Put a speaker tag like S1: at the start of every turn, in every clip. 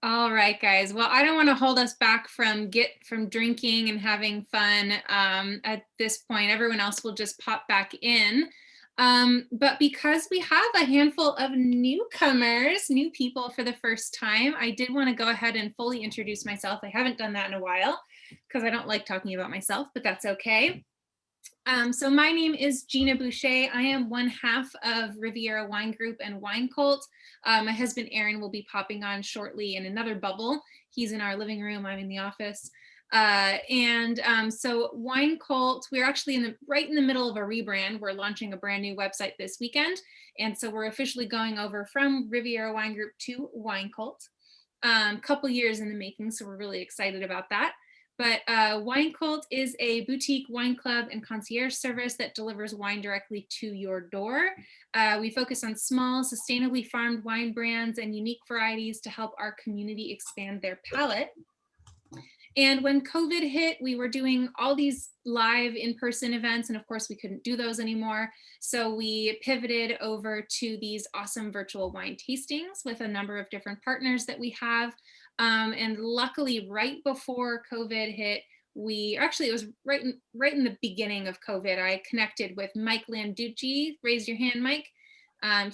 S1: All right, guys. Well, I don't want to hold us back from drinking and having fun. At this point, everyone else will just pop back in. But because we have a handful of newcomers, new people for the first time, I did want to go ahead and fully introduce myself. I haven't done that in a while because I don't like talking about myself, but that's okay. So my name is Gina Boucher. I am one half of Riviera Wine Group and WINECULT. My husband Aaron will be popping on shortly in another bubble. He's in our living room, I'm in the office. So WINECULT, we're actually right in the middle of a rebrand. We're launching a brand new website this weekend. And so we're officially going over from Riviera Wine Group to WINECULT. Couple years in the making, so we're really excited about that. But WINECULT is a boutique wine club and concierge service that delivers wine directly to your door. We focus on small, sustainably farmed wine brands and unique varieties to help our community expand their palate. And when COVID hit, we were doing all these live in-person events, and of course we couldn't do those anymore. So we pivoted over to these awesome virtual wine tastings with a number of different partners that we have. And luckily, right before COVID hit, it was right in the beginning of COVID, I connected with Mike Landucci. Raise your hand, Mike.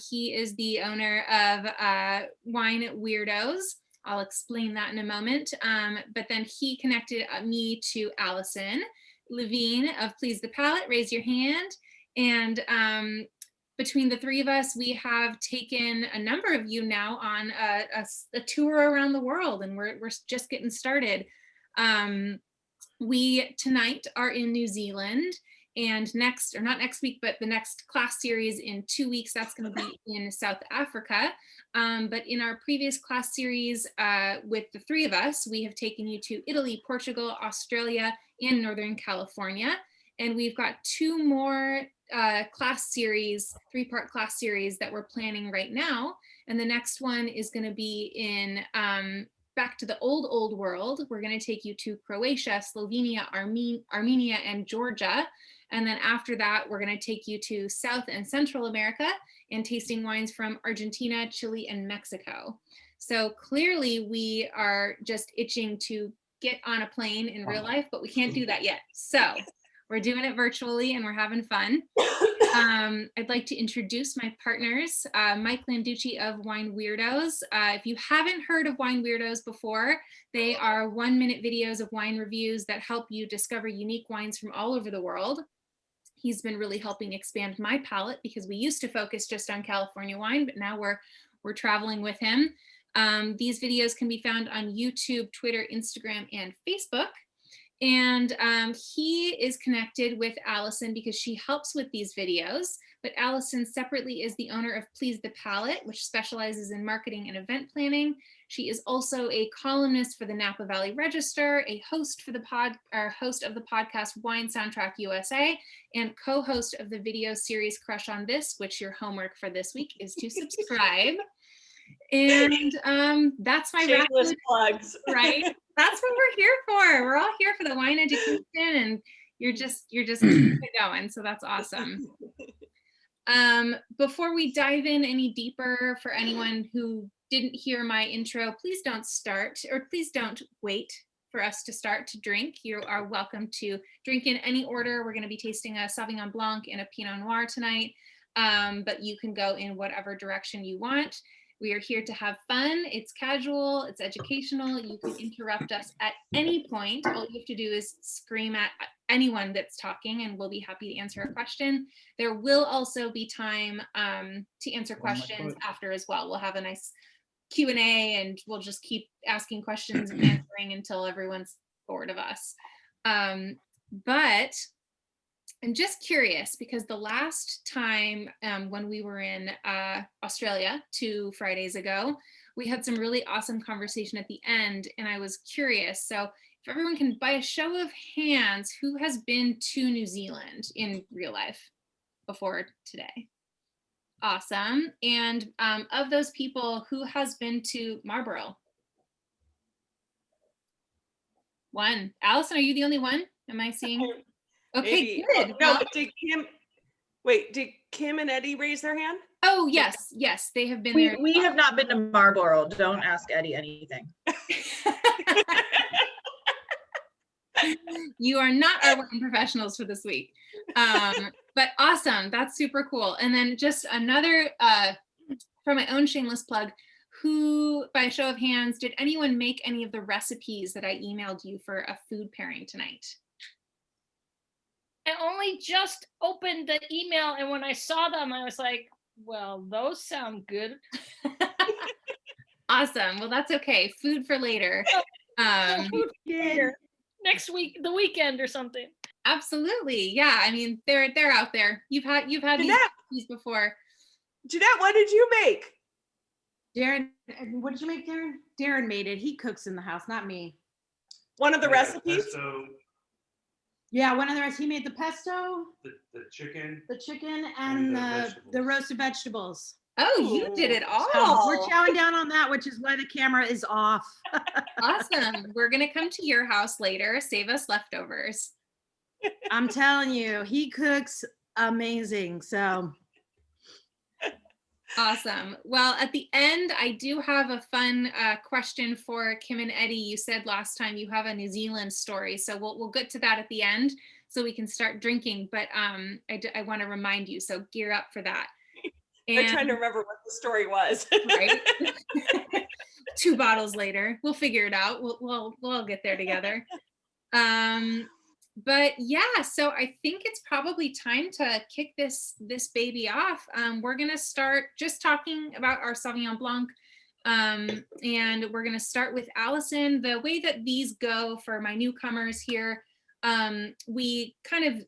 S1: He is the owner of Wine Weirdos. I'll explain that in a moment. But then he connected me to Allison Levine of Please the Palate. Raise your hand. And between the three of us, we have taken a number of you now on a tour around the world, and we're just getting started. We tonight are in New Zealand, and not next week, but the next class series in 2 weeks, that's going to be in South Africa. But in our previous class series with the three of us, we have taken you to Italy, Portugal, Australia, and Northern California. And we've got two more class series, 3-part class series that we're planning right now. And the next one is going to be in back to the old world. We're going to take you to Croatia, Slovenia, Armenia, and Georgia. And then after that, we're going to take you to South and Central America and tasting wines from Argentina, Chile, and Mexico. So clearly we are just itching to get on a plane in real life, but we can't do that yet. So we're doing it virtually and we're having fun. I'd like to introduce my partners, Mike Landucci of Wine Weirdos. If you haven't heard of Wine Weirdos before, they are 1-minute videos of wine reviews that help you discover unique wines from all over the world. He's been really helping expand my palate because we used to focus just on California wine, but now we're traveling with him. These videos can be found on YouTube, Twitter, Instagram, and Facebook. And he is connected with Allison because she helps with these videos, but Allison separately is the owner of Please the Palate, which specializes in marketing and event planning. She is also a columnist for the Napa Valley Register, a host for host of the podcast Wine Soundtrack USA, and co-host of the video series Crush on This, which your homework for this week is to subscribe. And that's my
S2: shameless plugs,
S1: right? That's what we're here for. We're all here for the wine education, and you're just keeping it going. So that's awesome. Before we dive in any deeper, for anyone who didn't hear my intro, please don't wait for us to start to drink. You are welcome to drink in any order. We're going to be tasting a Sauvignon Blanc and a Pinot Noir tonight, but you can go in whatever direction you want. We are here to have fun. It's casual, it's educational. You can interrupt us at any point. All you have to do is scream at anyone that's talking and we'll be happy to answer a question. There will also be time to answer questions after as well. We'll have a nice Q&A and we'll just keep asking questions and answering until everyone's bored of us. But I'm just curious because the last time when we were in Australia 2 Fridays ago, we had some really awesome conversation at the end, and I was curious. So if everyone can, by a show of hands, who has been to New Zealand in real life before today? Awesome. And of those people, who has been to Marlborough? One. Allison, are you the only one? Am I seeing? Okay,
S2: maybe.
S1: good.
S2: No, but did Kim and Eddie raise their hand?
S1: Oh, yes, yes, they have been there.
S2: We have not been to Marlborough. Don't ask Eddie anything.
S1: You are not our wine professionals for this week. But awesome. That's super cool. And then just another, for my own shameless plug, who, by a show of hands, did anyone make any of the recipes that I emailed you for a food pairing tonight?
S3: I only just opened the email, and when I saw them, I was like, well, those sound good.
S1: Awesome. Well, that's okay. Food for later.
S3: Food for later. Next week, the weekend or something.
S1: Absolutely. Yeah. I mean, they're out there. You've had these before.
S4: Jeanette, what did you make?
S5: Darren, what did you make, Darren? Darren made it. He cooks in the house, not me.
S4: One of the recipes?
S6: Pesto,
S5: Yeah, one of the rest. He made the pesto,
S6: the chicken.
S5: the chicken, and the
S6: vegetables.
S5: roasted vegetables.
S1: Oh, you did it all.
S5: So we're chowing down on that, which is why the camera is off.
S1: Awesome. We're going to come to your house later. Save us leftovers.
S5: I'm telling you, he cooks amazing. So
S1: Awesome. Well, at the end, I do have a fun question for Kim and Eddie. You said last time you have a New Zealand story, so we'll get to that at the end so we can start drinking. But I want to remind you, so gear up for that.
S4: I'm trying to remember what the story was.
S1: Right? 2 bottles later, we'll figure it out. We'll all get there together. But yeah, so I think it's probably time to kick this baby off. We're gonna start just talking about our Sauvignon Blanc, and we're gonna start with Allison. The way that these go for my newcomers here, we kind of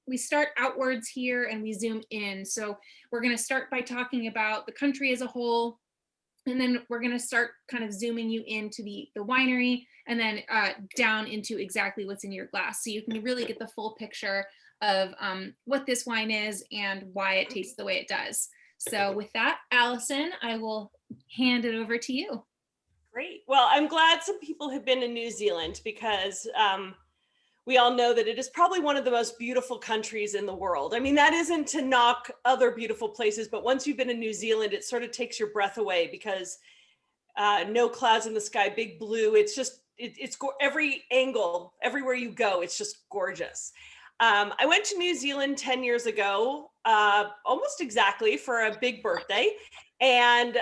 S1: we start outwards here and we zoom in. So we're gonna start by talking about the country as a whole, and then we're going to start kind of zooming you into the winery, and then down into exactly what's in your glass. So you can really get the full picture of what this wine is and why it tastes the way it does. So with that, Allison, I will hand it over to you.
S4: Great. Well, I'm glad some people have been in New Zealand because we all know that it is probably one of the most beautiful countries in the world. I mean, that isn't to knock other beautiful places, but once you've been in New Zealand, it sort of takes your breath away because no clouds in the sky, big blue. It's just, it's every angle, everywhere you go, it's just gorgeous. I went to New Zealand 10 years ago, almost exactly for a big birthday. And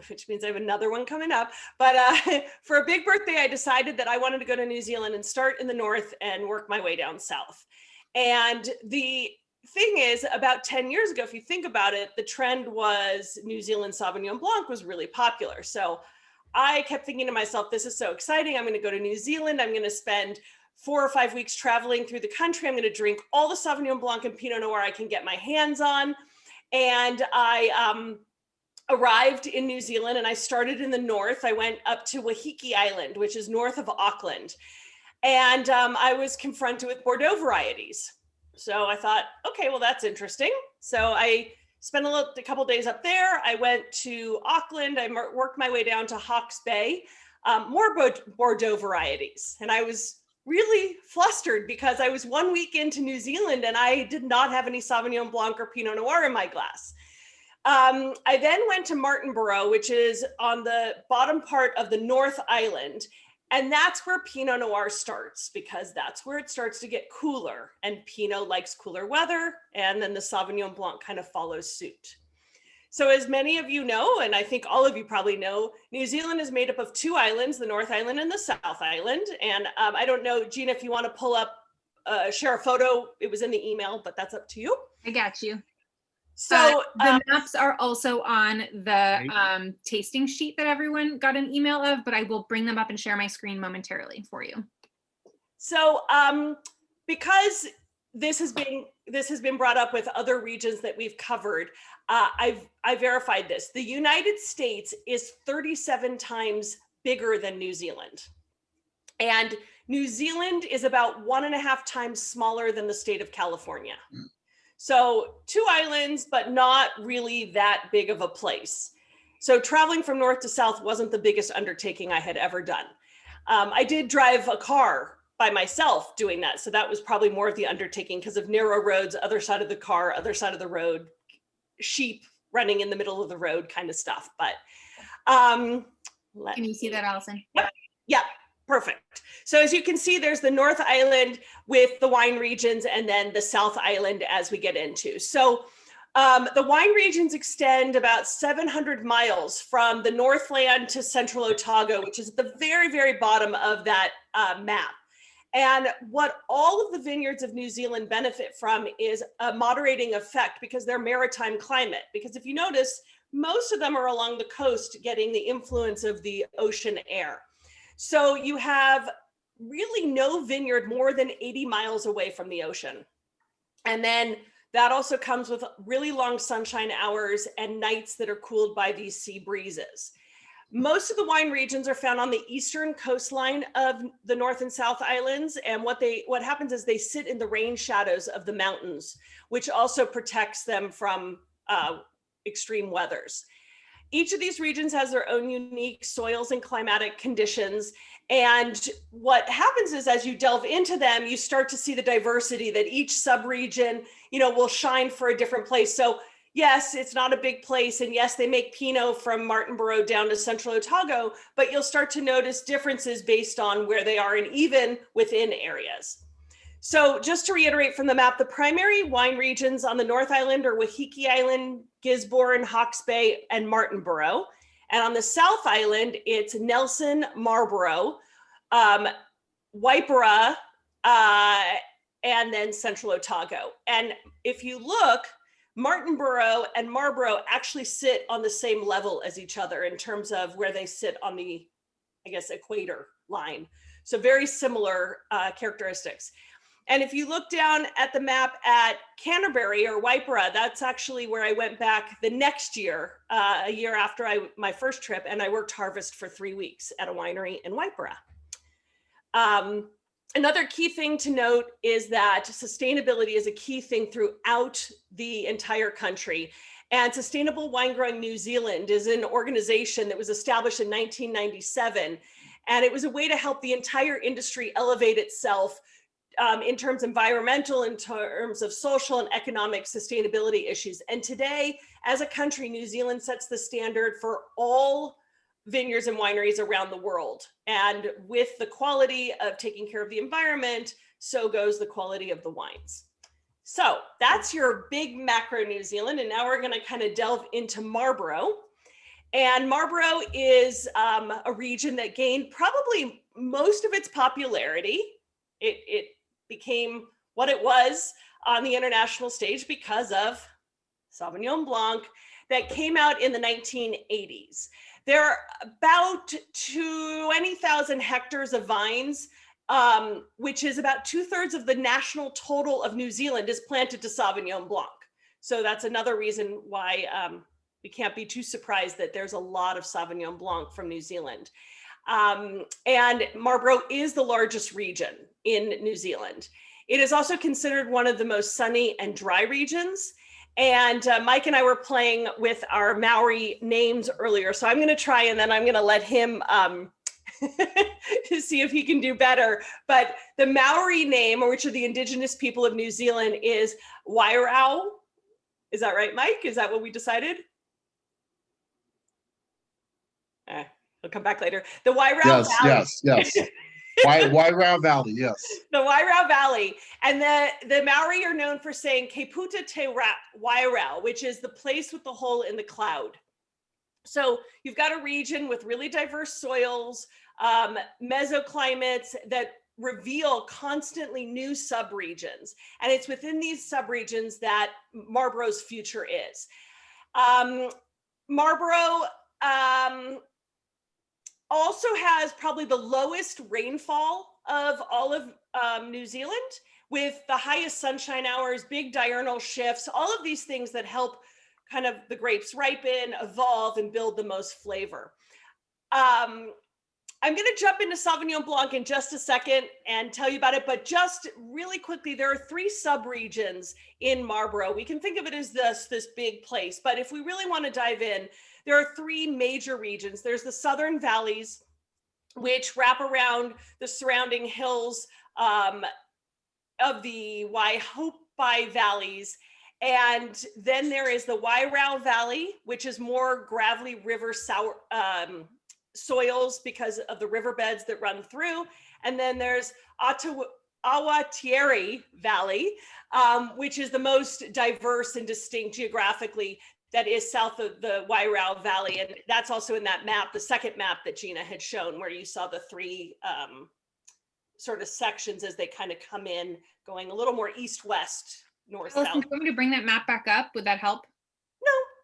S4: which means I have another one coming up. But for a big birthday, I decided that I wanted to go to New Zealand and start in the north and work my way down south. And the thing is, about 10 years ago, if you think about it, the trend was New Zealand Sauvignon Blanc was really popular. So I kept thinking to myself, this is so exciting. I'm going to go to New Zealand. I'm going to spend 4 or 5 weeks traveling through the country. I'm going to drink all the Sauvignon Blanc and Pinot Noir I can get my hands on. And I arrived in New Zealand and I started in the north. I went up to Wahiki Island, which is north of Auckland. And I was confronted with Bordeaux varieties. So I thought, okay, well, that's interesting. So I spent a couple days up there. I went to Auckland. I worked my way down to Hawke's Bay, more Bordeaux varieties. And I was really flustered because I was 1 week into New Zealand and I did not have any Sauvignon Blanc or Pinot Noir in my glass. I then went to Martinborough, which is on the bottom part of the North Island. And that's where Pinot Noir starts because that's where it starts to get cooler, and Pinot likes cooler weather. And then the Sauvignon Blanc kind of follows suit. So as many of you know, and I think all of you probably know, New Zealand is made up of 2 islands, the North Island and the South Island. And I don't know, Gina, if you want to pull up, share a photo, it was in the email, but that's up to you.
S1: I got you.
S4: So
S1: the maps are also on the tasting sheet that everyone got an email of, but I will bring them up and share my screen momentarily for you.
S4: So because this has been brought up with other regions that we've covered, I verified this. The United States is 37 times bigger than New Zealand. And New Zealand is about 1.5 times smaller than the state of California. So 2 islands, but not really that big of a place. So traveling from north to south wasn't the biggest undertaking I had ever done. I did drive a car by myself doing that. So that was probably more of the undertaking because of narrow roads, other side of the car, other side of the road, sheep running in the middle of the road kind of stuff. But
S1: Can you see that, Allison?
S4: yeah, perfect. So as you can see, there's the North Island with the wine regions, and then the South Island as we get into. So the wine regions extend about 700 miles from the Northland to Central Otago, which is at the very, very bottom of that map. And what all of the vineyards of New Zealand benefit from is a moderating effect because they're maritime climate. Because if you notice, most of them are along the coast getting the influence of the ocean air. So you have really no vineyard more than 80 miles away from the ocean. And then that also comes with really long sunshine hours and nights that are cooled by these sea breezes. Most of the wine regions are found on the eastern coastline of the North and South Islands. And what happens is they sit in the rain shadows of the mountains, which also protects them from extreme weathers. Each of these regions has their own unique soils and climatic conditions. And what happens is as you delve into them, you start to see the diversity that each subregion, will shine for a different place. So yes, it's not a big place. And yes, they make Pinot from Martinborough down to Central Otago, but you'll start to notice differences based on where they are and even within areas. So just to reiterate from the map, the primary wine regions on the North Island are Waiheke Island, Gisborne, Hawke's Bay, and Martinborough. And on the South Island, it's Nelson, Marlborough, Waipara, and then Central Otago. And if you look, Martinborough and Marlborough actually sit on the same level as each other in terms of where they sit on the, equator line. So very similar characteristics. And if you look down at the map at Canterbury or Waipara, that's actually where I went back the next year, a year after my first trip, and I worked harvest for 3 weeks at a winery in Waipara. Another key thing to note is that sustainability is a key thing throughout the entire country. And Sustainable Wine Growing New Zealand is an organization that was established in 1997. And it was a way to help the entire industry elevate itself in terms of environmental, in terms of social and economic sustainability issues. And today, as a country, New Zealand sets the standard for all vineyards and wineries around the world. And with the quality of taking care of the environment, so goes the quality of the wines. So that's your big macro New Zealand. And now we're going to kind of delve into Marlborough. And Marlborough is a region that gained probably most of its popularity. It became what it was on the international stage because of Sauvignon Blanc that came out in the 1980s. There are about 20,000 hectares of vines, which is about 2/3 of the national total of New Zealand is planted to Sauvignon Blanc. So that's another reason why we can't be too surprised that there's a lot of Sauvignon Blanc from New Zealand. And Marlborough is the largest region in New Zealand. It is also considered one of the most sunny and dry regions. And Mike and I were playing with our Maori names earlier. So I'm going to try and then I'm going to let him to see if he can do better. But the Maori name, which are the indigenous people of New Zealand, is Wairau. Is that right, Mike? Is that what we decided? He'll come back later. The Wairau Valley.
S6: Yes. Wairau Valley, yes.
S4: The Wairau Valley. And the Maori are known for saying Keputa Te Wairau, which is the place with the hole in the cloud. So you've got a region with really diverse soils, mesoclimates that reveal constantly new subregions. And it's within these subregions that Marlborough's future is. Marlborough also has probably the lowest rainfall of all of New Zealand, with the highest sunshine hours, big diurnal shifts, all of these things that help kind of the grapes ripen, evolve, and build the most flavor. I'm going to jump into Sauvignon Blanc in just a second and tell you about it, but just really quickly, there are 3 subregions in Marlborough. We can think of it as this big place, but if we really want to dive in, there are 3 major regions. There's the Southern Valleys, which wrap around the surrounding hills of the Waihopai Valleys. And then there is the Wairau Valley, which is more gravelly river soils because of the riverbeds that run through. And then there's Awatieri Valley, which is the most diverse and distinct geographically, that is south of the Wairau Valley. And that's also in that map, the second map that Gina had shown, where you saw the three sort of sections as they kind of come in, going a little more east-west, north-south.
S1: Alison, do you want me to bring that map back up? Would that help?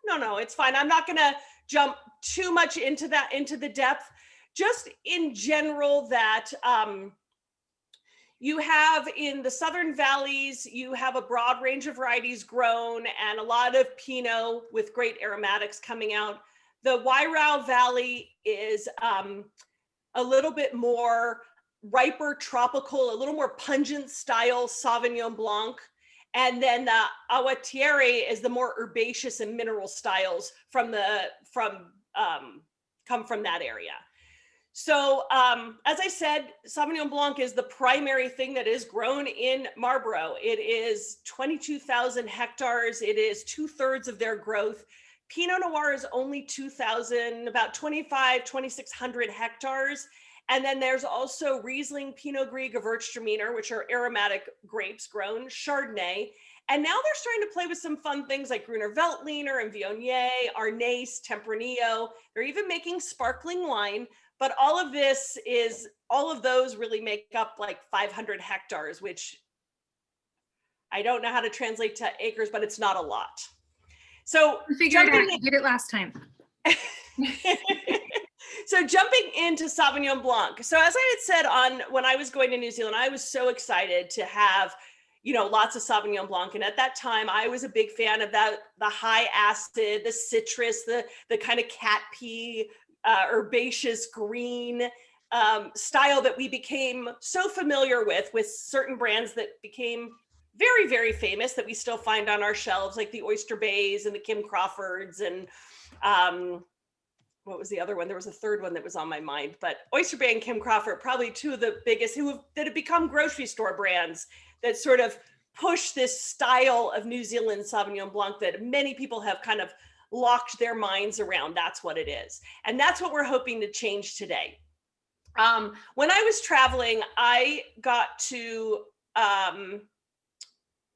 S4: No, it's fine. I'm not gonna jump too much into the depth. Just in general that you have in the southern valleys, you have a broad range of varieties grown and a lot of Pinot with great aromatics coming out. The Wairau Valley is a little bit more riper, tropical, a little more pungent style Sauvignon Blanc. And then the Awatieri is the more herbaceous and mineral styles come from that area. So as I said, Sauvignon Blanc is the primary thing that is grown in Marlborough. It is 22,000 hectares. It is 2/3 of their growth. Pinot Noir is only 2,000, about 2,600 hectares. And then there's also Riesling, Pinot Gris, Gewürztraminer, which are aromatic grapes grown, Chardonnay. And now they're starting to play with some fun things like Gruner Veltliner and Viognier, Arnace, Tempranillo. They're even making sparkling wine. But all of those really make up like 500 hectares, which I don't know how to translate to acres, but it's not a lot. So
S1: Figure it out. You did it last time.
S4: So jumping into Sauvignon Blanc. So as I had said when I was going to New Zealand, I was so excited to have, lots of Sauvignon Blanc. And at that time, I was a big fan of the high acid, the citrus, the kind of cat pea, herbaceous green style that we became so familiar with certain brands that became very, very famous that we still find on our shelves, like the Oyster Bays and the Kim Crawfords and what was the other one? There was a third one that was on my mind, but Oyster Bay and Kim Crawford, probably two of the biggest that have become grocery store brands that sort of push this style of New Zealand Sauvignon Blanc that many people have kind of locked their minds around. That's what it is. And that's what we're hoping to change today. When I was traveling, I got to,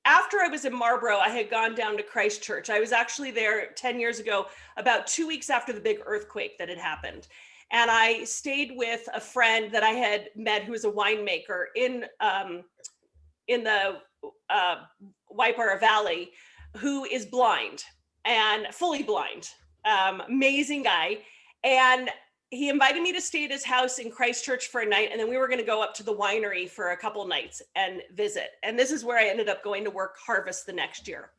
S4: after I was in Marlborough, I had gone down to Christchurch. I was actually there 10 years ago, about 2 weeks after the big earthquake that had happened. And I stayed with a friend that I had met who was a winemaker in the Waipara Valley, who is blind and fully blind, amazing guy. And he invited me to stay at his house in Christchurch for a night. And then we were going to go up to the winery for a couple nights and visit. And this is where I ended up going to work harvest the next year.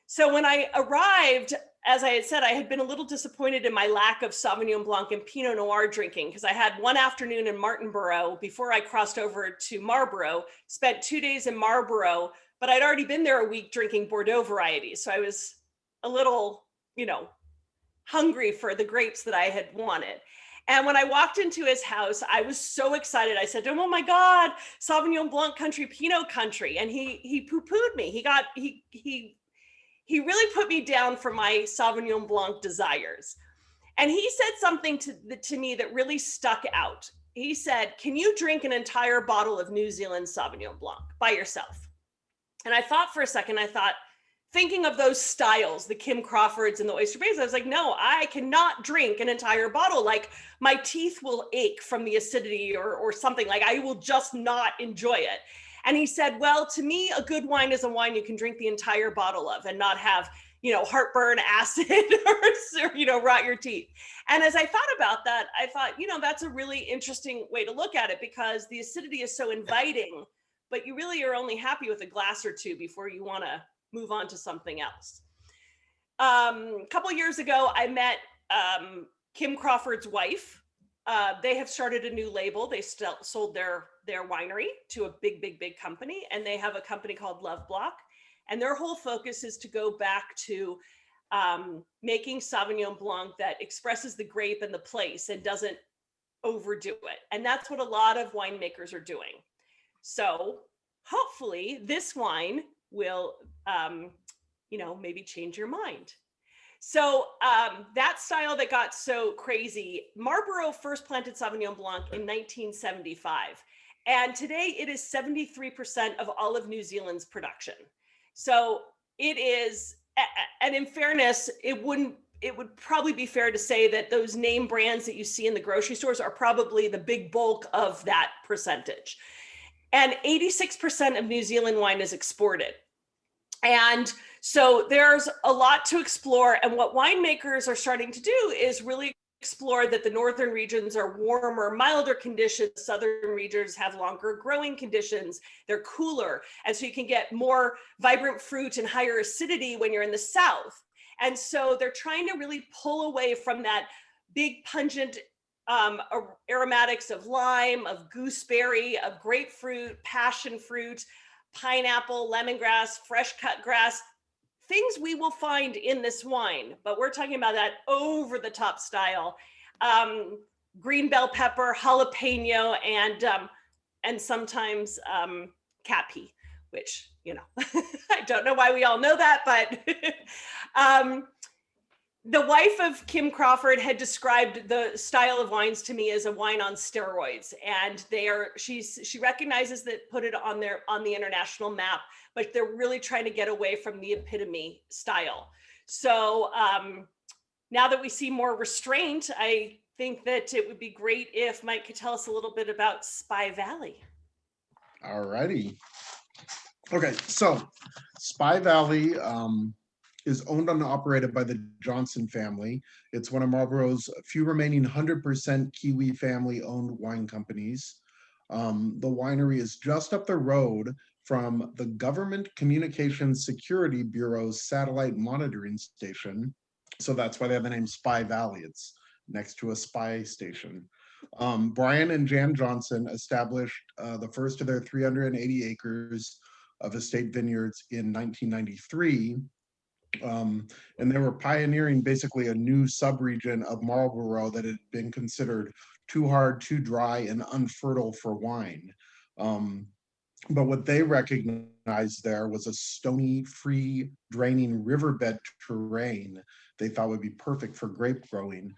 S4: So when I arrived, as I had said, I had been a little disappointed in my lack of Sauvignon Blanc and Pinot Noir drinking, because I had one afternoon in Martinborough before I crossed over to Marlborough, spent 2 days in Marlborough, but I'd already been there a week drinking Bordeaux varieties. So I was a little, hungry for the grapes that I had wanted. And when I walked into his house, I was so excited. I said, "Oh my God, Sauvignon Blanc country, Pinot country." And he poo-pooed me. He really put me down for my Sauvignon Blanc desires. And he said something to me that really stuck out. He said, "Can you drink an entire bottle of New Zealand Sauvignon Blanc by yourself?" And I thought for a second, thinking of those styles, the Kim Crawfords and the Oyster Bays, I was like, no, I cannot drink an entire bottle. Like my teeth will ache from the acidity or something. Like I will just not enjoy it. And he said, well, to me, a good wine is a wine you can drink the entire bottle of and not have, heartburn, acid, or rot your teeth. And as I thought about that, I thought, that's a really interesting way to look at it, because the acidity is so inviting, but you really are only happy with a glass or two before you want to move on to something else. A couple of years ago, I met Kim Crawford's wife. They have started a new label. They sold their winery to a big company, and they have a company called Love Block. And their whole focus is to go back to making Sauvignon Blanc that expresses the grape and the place and doesn't overdo it. And that's what a lot of winemakers are doing. So hopefully this wine will maybe change your mind. So that style that got so crazy, Marlborough first planted Sauvignon Blanc in 1975. And today it is 73% of all of New Zealand's production. So it is, and in fairness, it would probably be fair to say that those name brands that you see in the grocery stores are probably the big bulk of that percentage. And 86% of New Zealand wine is exported. And so there's a lot to explore. And what winemakers are starting to do is really explore that the northern regions are warmer, milder conditions. Southern regions have longer growing conditions. They're cooler. And so you can get more vibrant fruit and higher acidity when you're in the south. And so they're trying to really pull away from that big pungent aromatics of lime, of gooseberry, of grapefruit, passion fruit, pineapple, lemongrass, fresh cut grass, things we will find in this wine, but we're talking about that over the top style. Green bell pepper, jalapeno, and sometimes cat pee, which, I don't know why we all know that, but the wife of Kim Crawford had described the style of wines to me as a wine on steroids, and she recognizes that put it on the international map, but they're really trying to get away from the epitome style. So now that we see more restraint, I think that it would be great if Mike could tell us a little bit about Spy Valley.
S6: All righty. Okay, so Spy Valley is owned and operated by the Johnson family. It's one of Marlborough's few remaining 100% Kiwi family-owned wine companies. The winery is just up the road from the Government Communications Security Bureau's satellite monitoring station. So that's why they have the name Spy Valley. It's next to a spy station. Brian and Jan Johnson established the first of their 380 acres of estate vineyards in 1993. And they were pioneering basically a new sub-region of Marlborough that had been considered too hard, too dry, and unfertile for wine. But what they recognized there was a stony, free, draining riverbed terrain they thought would be perfect for grape growing.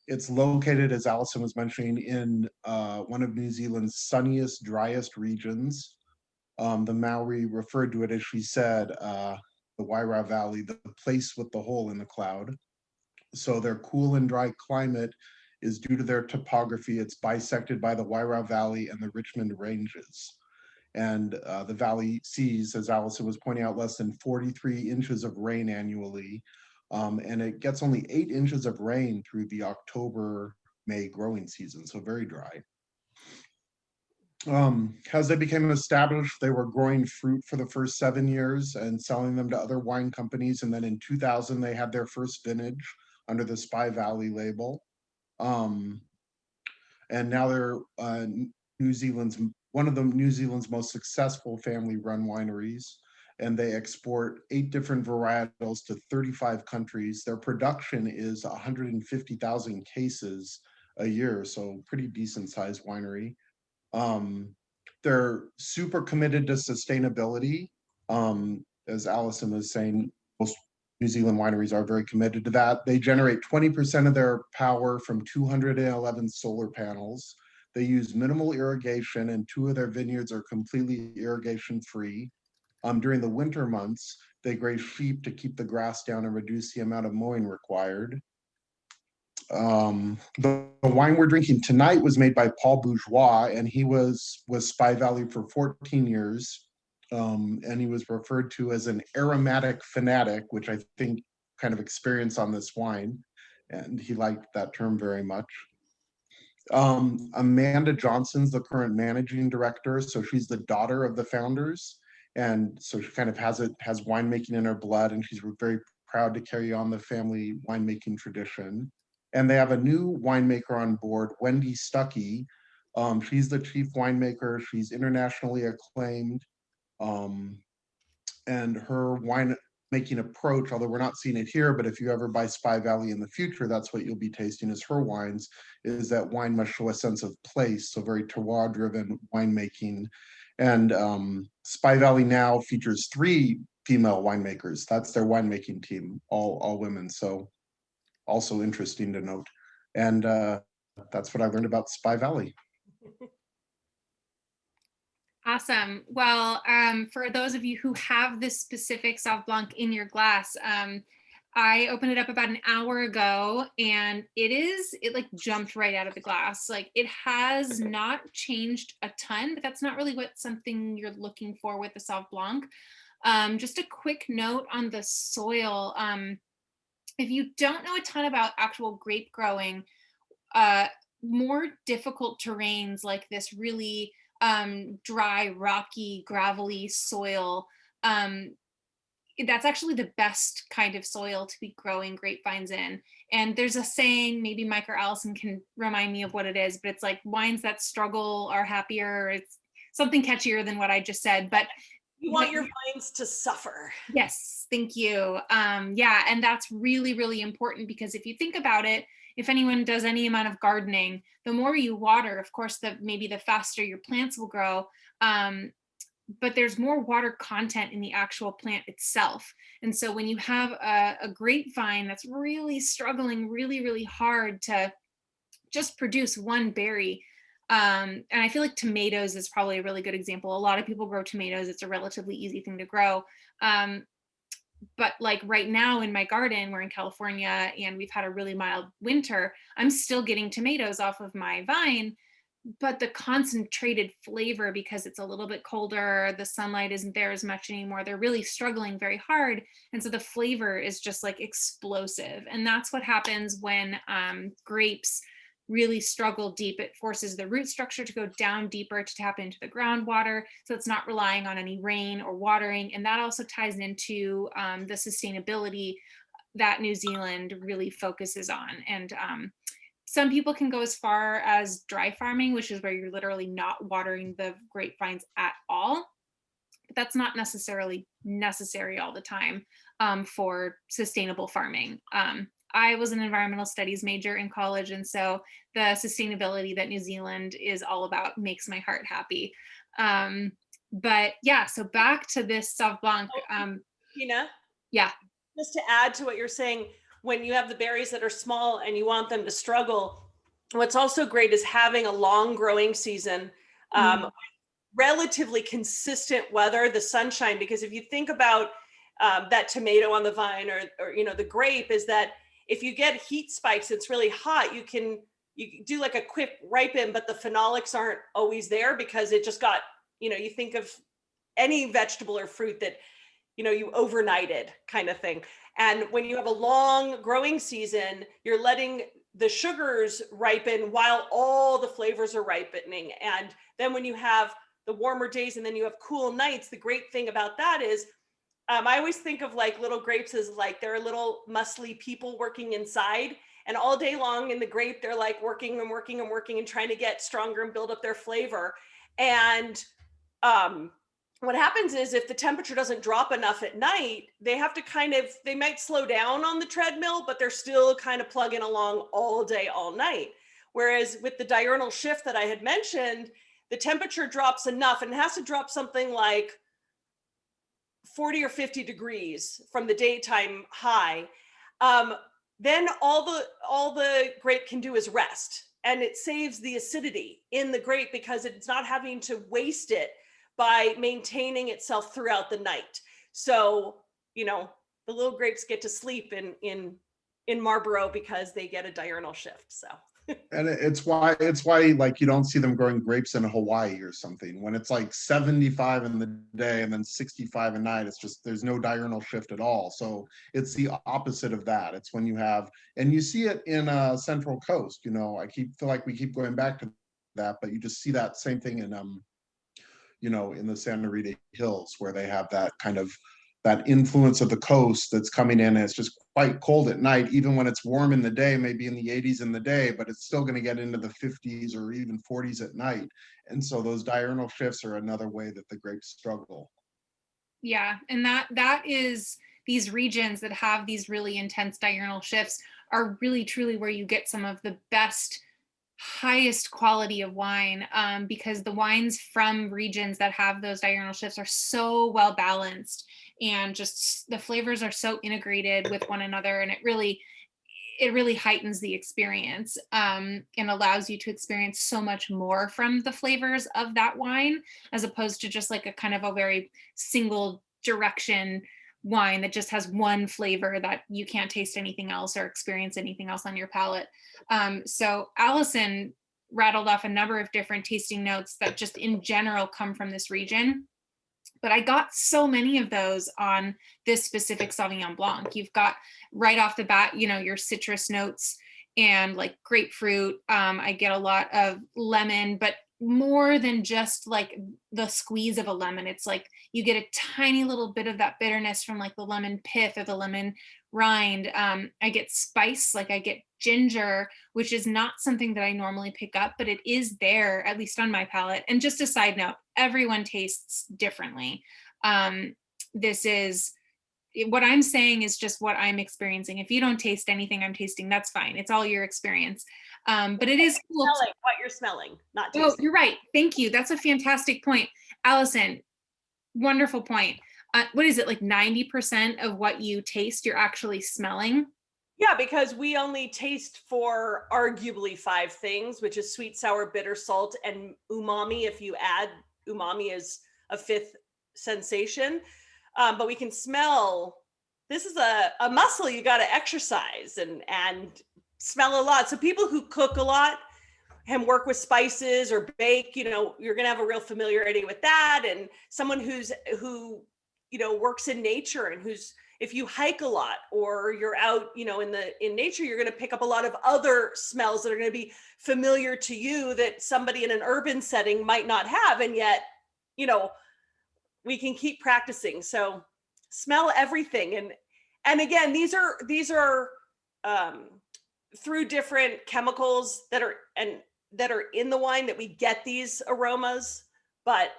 S6: It's located, as Allison was mentioning, in one of New Zealand's sunniest, driest regions. The Maori referred to it, as she said, the Wairau Valley, the place with the hole in the cloud. So their cool and dry climate is due to their topography. It's bisected by the Wairau Valley and the Richmond Ranges. And the valley sees, as Allison was pointing out, less than 43 inches of rain annually. And it gets only 8 inches of rain through the October-May growing season, so very dry. As they became established, they were growing fruit for the first 7 years and selling them to other wine companies. And then in 2000, they had their first vintage under the Spy Valley label. And now they're one of New Zealand's most successful family-run wineries. And they export 8 different varietals to 35 countries. Their production is 150,000 cases a year, so pretty decent-sized winery. They're super committed to sustainability. As Allison was saying, most New Zealand wineries are very committed to that. They generate 20% of their power from 211 solar panels. They use minimal irrigation, and 2 of their vineyards are completely irrigation-free. During the winter months, they graze sheep to keep the grass down and reduce the amount of mowing required. The wine we're drinking tonight was made by Paul Bourgeois, and he was Spy Valley for 14 years. And he was referred to as an aromatic fanatic, which I think kind of experience on this wine. And he liked that term very much. Amanda Johnson's the current managing director. So she's the daughter of the founders. And so she kind of has winemaking in her blood, and she's very proud to carry on the family winemaking tradition. And they have a new winemaker on board, Wendy Stuckey. She's the chief winemaker. She's internationally acclaimed. And her winemaking approach, although we're not seeing it here, but if you ever buy Spy Valley in the future, that's what you'll be tasting is her wines, is that wine must show a sense of place, so very terroir-driven winemaking. And Spy Valley now features 3 female winemakers. That's their winemaking team, all women. So also interesting to note. And that's what I learned about Spy Valley.
S1: Awesome. Well, for those of you who have this specific Sauv Blanc in your glass, I opened it up about an hour ago and it like jumped right out of the glass. Like it has not changed a ton, but that's not really something you're looking for with the Sauv Blanc. Just a quick note on the soil. If you don't know a ton about actual grape growing, more difficult terrains like this really dry, rocky, gravelly soil, that's actually the best kind of soil to be growing grapevines in. And there's a saying, maybe Mike or Allison can remind me of what it is, but it's like wines that struggle are happier. It's something catchier than what I just said, but
S4: You want your vines to suffer.
S1: yes, thank you. Yeah, and that's really, really important because if you think about it, if anyone does any amount of gardening, the more you water, of course, maybe the faster your plants will grow. But there's more water content in the actual plant itself. And so when you have a grapevine that's really struggling really, really hard to just produce one berry, and I feel like tomatoes is probably a really good example. A lot of people grow tomatoes. It's a relatively easy thing to grow. But like right now in my garden, we're in California and we've had a really mild winter. I'm still getting tomatoes off of my vine, but the concentrated flavor, because it's a little bit colder, the sunlight isn't there as much anymore. They're really struggling very hard. And so the flavor is just like explosive. And that's what happens when grapes really struggle deep. It forces the root structure to go down deeper to tap into the groundwater. So it's not relying on any rain or watering. And that also ties into the sustainability that New Zealand really focuses on. And some people can go as far as dry farming, which is where you're literally not watering the grapevines at all. But that's not necessarily necessary all the time for sustainable farming. I was an environmental studies major in college, and so the sustainability that New Zealand is all about makes my heart happy. But yeah, so back to this Sauv Blanc.
S4: Tina?
S1: Yeah.
S4: Just to add to what you're saying, when you have the berries that are small and you want them to struggle, what's also great is having a long growing season, relatively consistent weather, the sunshine, because if you think about that tomato on the vine or you know, the grape, is that if you get heat spikes, it's really hot, you do like a quick ripen, but the phenolics aren't always there because it just got, you know, you think of any vegetable or fruit that, you know, you overnighted kind of thing. And when you have a long growing season, you're letting the sugars ripen while all the flavors are ripening. And then when you have the warmer days and then you have cool nights, the great thing about that is, I always think of like little grapes as like they're little muscly people working inside, and all day long in the grape, they're like working and working and working and trying to get stronger and build up their flavor. And what happens is if the temperature doesn't drop enough at night, they have to they might slow down on the treadmill, but they're still kind of plugging along all day, all night. Whereas with the diurnal shift that I had mentioned, the temperature drops enough, and it has to drop something like 40 or 50 degrees from the daytime high. Then all the grape can do is rest, and it saves the acidity in the grape because it's not having to waste it by maintaining itself throughout the night. So, you know, the little grapes get to sleep in Marlborough because they get a diurnal shift. So.
S6: And it's why like you don't see them growing grapes in Hawaii or something when it's like 75 in the day and then 65 at night. It's just there's no diurnal shift at all. So it's the opposite of that. It's when you have, and you see it in Central Coast. You know, feel like we keep going back to that, but you just see that same thing in you know, in the Santa Rita Hills where they have that kind of that influence of the coast that's coming in. And it's just quite cold at night, even when it's warm in the day, maybe in the 80s in the day, but it's still going to get into the 50s or even 40s at night. And so those diurnal shifts are another way that the grapes struggle.
S1: Yeah, and that is these regions that have these really intense diurnal shifts are really truly where you get some of the best, highest quality of wine, because the wines from regions that have those diurnal shifts are so well balanced. and just the flavors are so integrated with one another, and it really heightens the experience, and allows you to experience so much more from the flavors of that wine, as opposed to just like a kind of a very single direction wine that just has one flavor that you can't taste anything else or experience anything else on your palate. So Allison rattled off a number of different tasting notes that just in general come from this region. But I got so many of those on this specific Sauvignon Blanc. You've got right off the bat, you know, your citrus notes and like grapefruit. I get a lot of lemon, but more than just like the squeeze of a lemon. It's like you get a tiny little bit of that bitterness from like the lemon pith or the lemon rind. I get spice, like I get ginger, which is not something that I normally pick up, but it is there, at least on my palate. And just a side note, everyone tastes differently. This is what I'm saying is just what I'm experiencing. If you don't taste anything I'm tasting, that's fine. It's all your experience. But it is cool.
S4: Smelling what you're smelling, not
S1: Oh,
S4: tasting.
S1: you're right. Thank you. That's a fantastic point. Allison, wonderful point. What is it, like 90% of what you taste, you're actually smelling?
S4: Yeah, because we only taste for arguably 5 things, which is sweet, sour, bitter, salt, and umami. If you add umami as a 5th sensation, but we can smell. This is a muscle you got to exercise and smell a lot. So people who cook a lot and work with spices or bake, you know, you're going to have a real familiarity with that. And someone who you know works in nature and who's, if you hike a lot or you're out, you know, in nature, you're going to pick up a lot of other smells that are going to be familiar to you that somebody in an urban setting might not have. And yet, you know, we can keep practicing. So smell everything. And again, these are through different chemicals that are in the wine that we get these aromas. But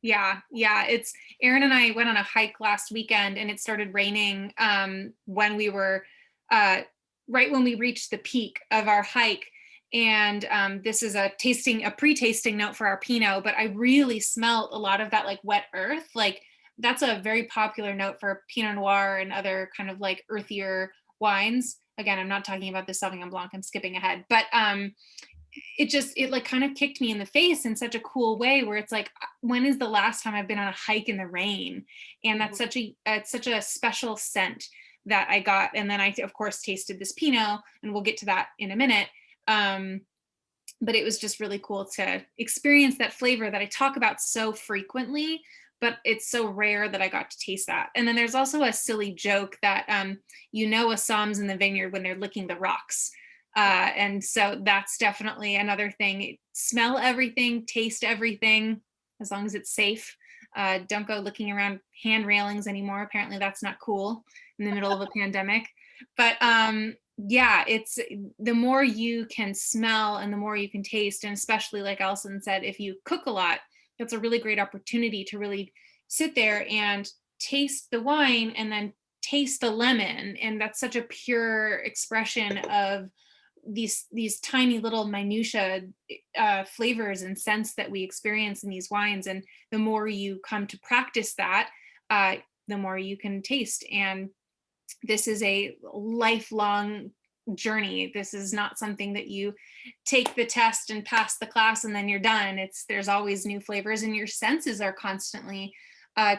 S1: Yeah. It's Aaron and I went on a hike last weekend, and it started raining when we were right when we reached the peak of our hike. And this is a pre-tasting note for our Pinot, but I really smelled a lot of that like wet earth. Like that's a very popular note for Pinot Noir and other kind of like earthier wines. Again, I'm not talking about the Sauvignon Blanc, I'm skipping ahead, but it like kind of kicked me in the face in such a cool way, where it's like, when is the last time I've been on a hike in the rain? And that's it's such a special scent that I got. And then I of course tasted this Pinot, and we'll get to that in a minute. But it was just really cool to experience that flavor that I talk about so frequently, but it's so rare that I got to taste that. And then there's also a silly joke that you know a Somm's in the vineyard when they're licking the rocks. And so that's definitely another thing. Smell everything, taste everything, as long as it's safe. Don't go looking around hand railings anymore. Apparently that's not cool in the middle of a pandemic. But yeah, it's the more you can smell and the more you can taste. And especially like Alison said, if you cook a lot, that's a really great opportunity to really sit there and taste the wine and then taste the lemon. And that's such a pure expression of these tiny little minutia flavors and scents that we experience in these wines. And the more you come to practice that, the more you can taste. And this is a lifelong journey. This is not something that you take the test and pass the class and then you're done. There's always new flavors, and your senses are constantly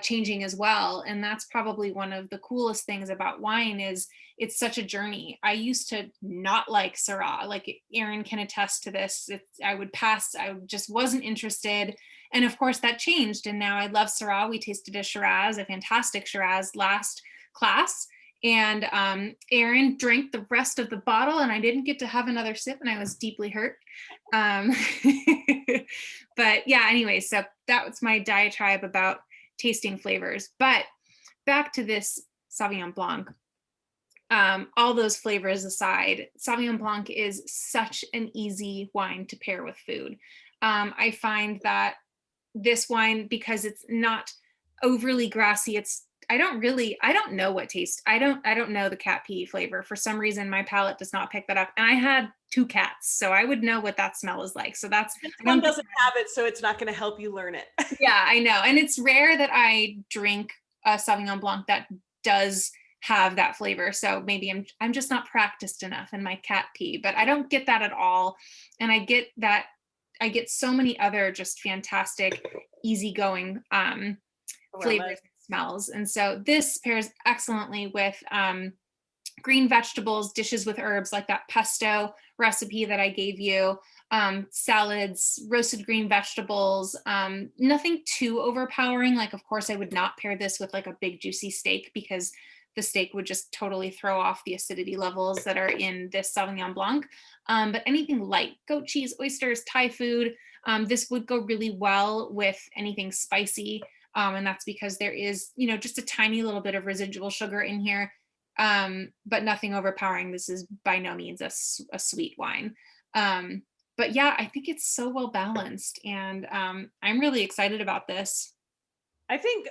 S1: changing as well. And that's probably one of the coolest things about wine is it's such a journey. I used to not like Syrah, like Aaron can attest to this. I would pass, I just wasn't interested. And of course that changed. And now I love Syrah. We tasted a Shiraz, a fantastic Shiraz last class. And Aaron drank the rest of the bottle, and I didn't get to have another sip, and I was deeply hurt. But yeah, anyway, so that was my diatribe about tasting flavors. But back to this Sauvignon Blanc. All those flavors aside, Sauvignon Blanc is such an easy wine to pair with food. I find that this wine, because it's not overly grassy, it's don't know what taste. I don't know the cat pee flavor. For some reason, my palate does not pick that up. And I had 2 cats, so I would know what that smell is like. So that's,
S4: This
S1: I don't
S4: one
S1: think-
S4: doesn't have it, so it's not going to help you learn it.
S1: yeah, I know. And it's rare that I drink a Sauvignon Blanc that does have that flavor. So maybe I'm just not practiced enough in my cat pee, but I don't get that at all. And I get so many other just fantastic, easygoing flavors and smells. And so this pairs excellently with green vegetables, dishes with herbs like that pesto recipe that I gave you, salads, roasted green vegetables, nothing too overpowering. Like, of course, I would not pair this with like a big juicy steak because the steak would just totally throw off the acidity levels that are in this Sauvignon Blanc. But anything light, goat cheese, oysters, Thai food, this would go really well with anything spicy. And that's because there is, just a tiny little bit of residual sugar in here, but nothing overpowering. This is by no means a sweet wine. But yeah, I think it's so well balanced, and I'm really excited about this.
S4: I think,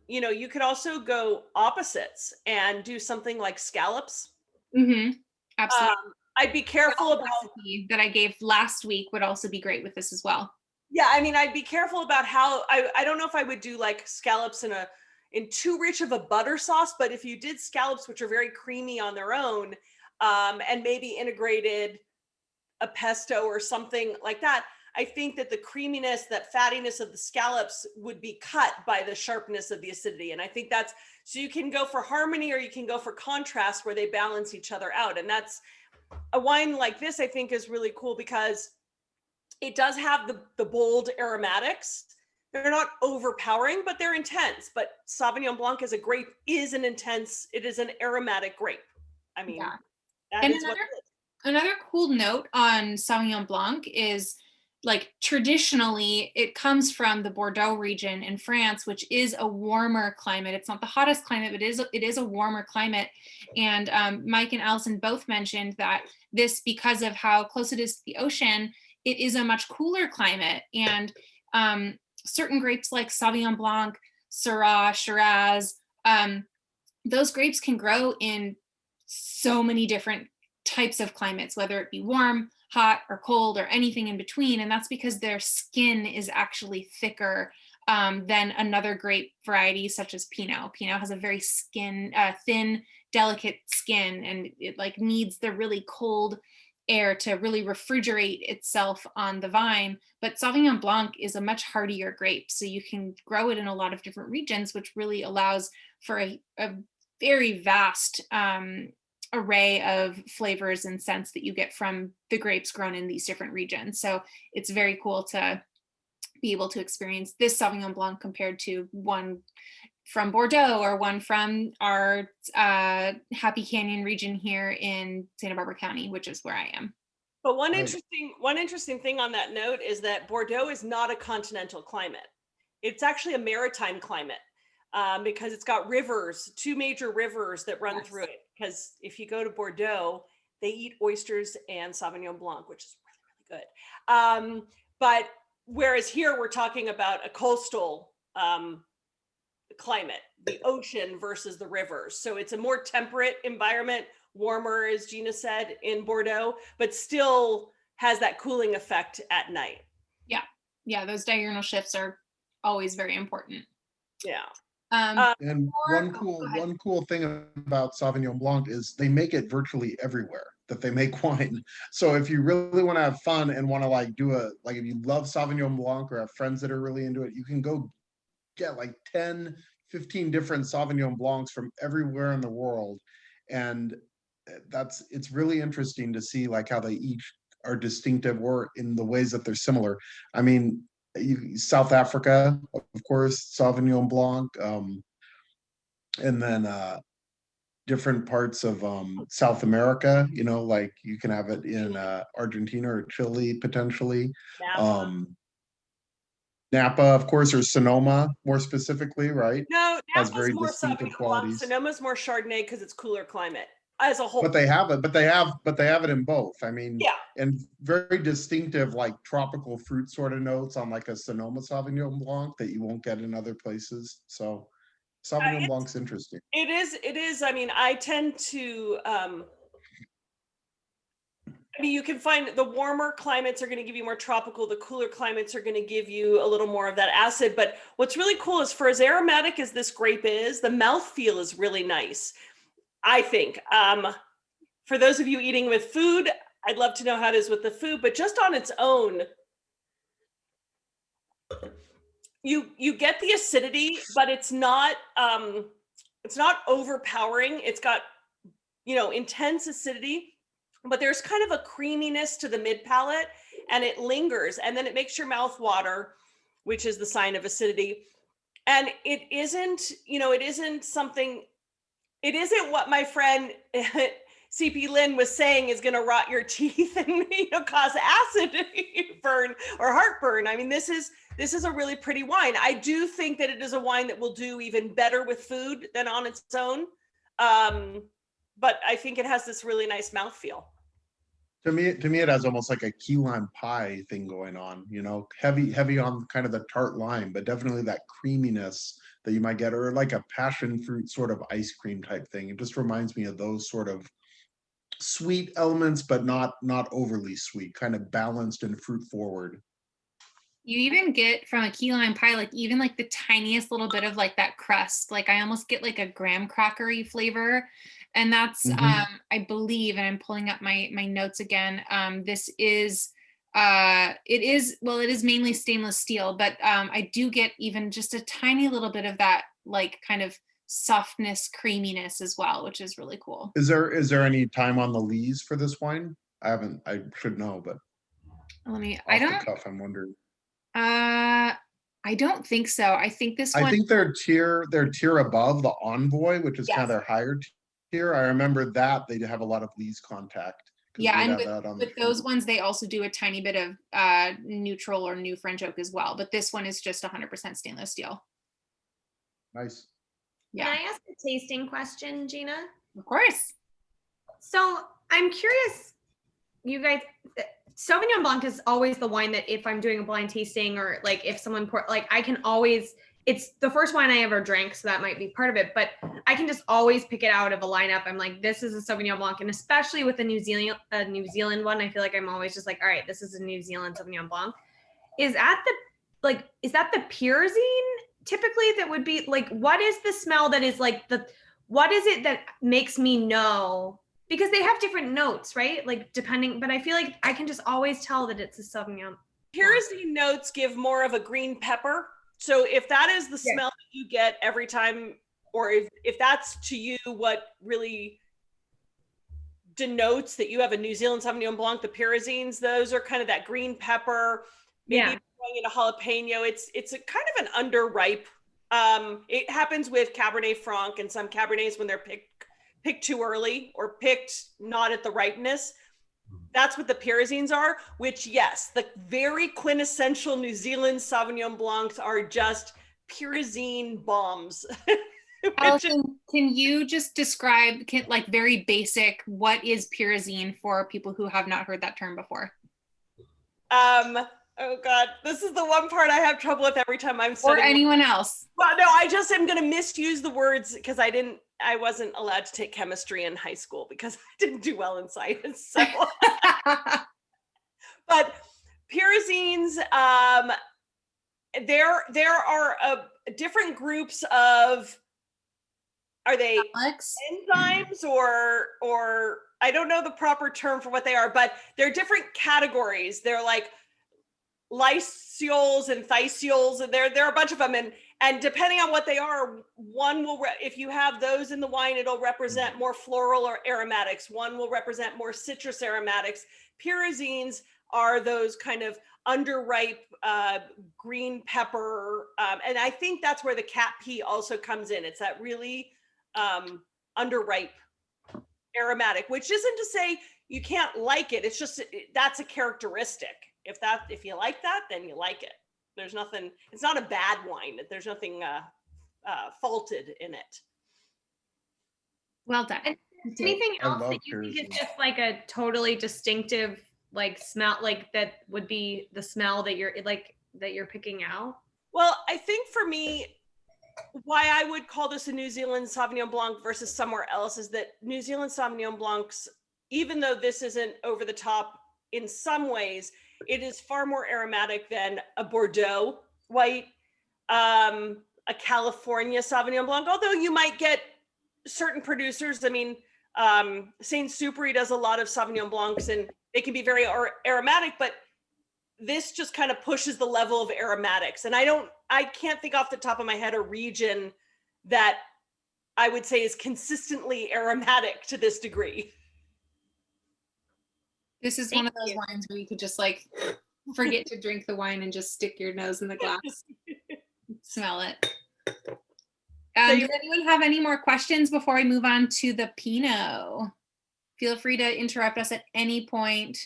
S4: you could also go opposites and do something like scallops.
S1: Mm-hmm. Absolutely.
S4: I'd be careful about
S1: recipe that I gave last week would also be great with this as well.
S4: Yeah, I mean, I'd be careful about how I don't know if I would do like scallops in too rich of a butter sauce, but if you did scallops, which are very creamy on their own, and maybe integrated a pesto or something like that, I think that the creaminess, that fattiness of the scallops would be cut by the sharpness of the acidity. And I think so you can go for harmony or you can go for contrast where they balance each other out. And that's a wine like this, I think, is really cool because it does have the bold aromatics. They're not overpowering, but they're intense. But Sauvignon Blanc as a grape is it is an aromatic grape. I mean,
S1: Yeah.
S4: that
S1: And
S4: is what it is.
S1: Another cool note on Sauvignon Blanc is, like, traditionally it comes from the Bordeaux region in France, which is a warmer climate. It's not the hottest climate, but it is a warmer climate. And Mike and Allison both mentioned that this, because of how close it is to the ocean, it is a much cooler climate. And certain grapes like Sauvignon Blanc, Syrah, Shiraz, those grapes can grow in so many different types of climates, whether it be warm, hot, or cold, or anything in between. And that's because their skin is actually thicker than another grape variety such as Pinot. Pinot has a very thin, delicate skin, and it like needs the really cold air to really refrigerate itself on the vine. But Sauvignon Blanc is a much hardier grape, so you can grow it in a lot of different regions, which really allows for a very vast array of flavors and scents that you get from the grapes grown in these different regions. So it's very cool to be able to experience this Sauvignon Blanc compared to one from Bordeaux or one from our Happy Canyon region here in Santa Barbara County, which is where I am.
S4: But one
S6: Right.
S4: interesting thing on that note is that Bordeaux is not a continental climate. It's actually a maritime climate because it's got rivers, 2 major rivers that run
S1: Yes.
S4: through it. Because if you go to Bordeaux, they eat oysters and Sauvignon Blanc, which is really, really good. But whereas here we're talking about a coastal climate, the ocean versus the rivers. So it's a more temperate environment, warmer, as Gina said, in Bordeaux, but still has that cooling effect at night.
S1: Yeah, those diurnal shifts are always very important.
S4: Yeah.
S6: And
S1: Go ahead.
S6: one cool thing about Sauvignon Blanc is they make it virtually everywhere that they make wine. So if you really want to have fun and want to like if you love Sauvignon Blanc or have friends that are really into it, you can go get like 10, 15 different Sauvignon Blancs from everywhere in the world. And it's really interesting to see like how they each are distinctive or in the ways that they're similar. I mean, South Africa, of course, Sauvignon Blanc, and then different parts of South America, like you can have it in Argentina or Chile potentially.
S4: Napa.
S6: Napa, of course, or Sonoma more specifically, right?
S4: No,
S6: Has
S4: Napa's
S6: very
S4: more
S6: distinctive
S4: Sauvignon Blanc.
S6: qualities.
S4: Sonoma's more Chardonnay because it's cooler climate as a whole.
S6: But they have it in both. I mean,
S4: Yeah.
S6: and very distinctive, like tropical fruit sort of notes on like a Sonoma Sauvignon Blanc that you won't get in other places. So Sauvignon Blanc's interesting.
S4: It is. I mean, I tend to, I mean, you can find the warmer climates are going to give you more tropical. The cooler climates are going to give you a little more of that acid. But what's really cool is for as aromatic as this grape is, the mouthfeel is really nice, I think. For those of you eating with food, I'd love to know how it is with the food, but just on its own, you get the acidity, but it's not overpowering. It's got, intense acidity, but there's kind of a creaminess to the mid palate, and it lingers, and then it makes your mouth water, which is the sign of acidity. And it isn't what my friend CP Lynn was saying is going to rot your teeth and cause acid burn or heartburn. I mean, this is a really pretty wine. I do think that it is a wine that will do even better with food than on its own. But I think it has this really nice mouthfeel.
S6: To me, it has almost like a key lime pie thing going on, heavy on kind of the tart lime, but definitely that creaminess that you might get, or like a passion fruit sort of ice cream type thing. It just reminds me of those sort of sweet elements, but not overly sweet, kind of balanced and fruit forward.
S1: You even get from a key lime pie, like even like the tiniest little bit of like that crust. Like I almost get like a graham crackery flavor. And that's, I believe, and I'm pulling up my notes again. This is, it is mainly stainless steel, but I do get even just a tiny little bit of that, like kind of softness, creaminess as well, which is really cool.
S6: Is there any time on the lees for this wine? I should know, but
S1: Let me,
S6: off the cuff, I'm wondering.
S1: I don't think so. I think this one.
S6: I think they're tier above the Envoy, which is kind of their higher tier. I remember that they have a lot of lees contact.
S1: Yeah, and with those ones, they also do a tiny bit of neutral or new French oak as well. But this one is just 100% stainless steel.
S6: Nice.
S1: Yeah.
S7: Can I ask a tasting question, Gina?
S1: Of course.
S7: So I'm curious, you guys, Sauvignon Blanc is always the wine that if I'm doing a blind tasting or like if someone I can always, it's the first wine I ever drank, so that might be part of it, but I can just always pick it out of a lineup. I'm like, this is a Sauvignon Blanc, and especially with a New Zealand one, I feel like I'm always just like, all right, this is a New Zealand Sauvignon Blanc. Is that the pyrazine typically that would be like, what is the smell that is like what is it that makes me know? Because they have different notes, right? Like depending, but I feel like I can just always tell that it's a Sauvignon.
S4: Pyrazine notes give more of a green pepper. So if that is the smell that you get every time, or if that's to you what really denotes that you have a New Zealand Sauvignon Blanc, the pyrazines, those are kind of that green pepper, maybe throwing in a jalapeno. It's a kind of an underripe. It happens with Cabernet Franc and some Cabernets when they're picked too early or picked not at the ripeness. That's what the pyrazines are, which yes, the very quintessential New Zealand Sauvignon Blancs are just pyrazine bombs.
S1: Allison, can you just describe, like very basic, what is pyrazine for people who have not heard that term before?
S4: Oh God, this is the one part I have trouble with every time I'm studying.
S1: Or anyone else.
S4: Well, no, I just am going to misuse the words because I wasn't allowed to take chemistry in high school because I didn't do well in science. So, but pyrazines, there are different groups of, are they enzymes or I don't know the proper term for what they are, but they're different categories. They're like lysols and thiols, and there are a bunch of them, and depending on what they are, one will if you have those in the wine, it'll represent more floral or aromatics. One will represent more citrus aromatics. Pyrazines are those kind of underripe green pepper, and I think that's where the cat pee also comes in. It's that really underripe aromatic, which isn't to say you can't like it. It's just that's a characteristic. If you like that, then you like it. There's nothing, it's not a bad wine. There's nothing faulted in it.
S1: Well done.
S7: And anything else that you think is just like a totally distinctive like smell, like that would be the smell that you're picking out?
S4: Well, I think for me, why I would call this a New Zealand Sauvignon Blanc versus somewhere else is that New Zealand Sauvignon Blancs, even though this isn't over the top in some ways, it is far more aromatic than a Bordeaux white, a California Sauvignon Blanc, although you might get certain producers. I mean, Saint Superi does a lot of Sauvignon Blancs and they can be very aromatic, but this just kind of pushes the level of aromatics. And I can't think off the top of my head a region that I would say is consistently aromatic to this degree.
S1: This is one of those wines where you could just like forget to drink the wine and just stick your nose in the glass. Smell it. Does anyone have any more questions before we move on to the Pinot? Feel free to interrupt us at any point.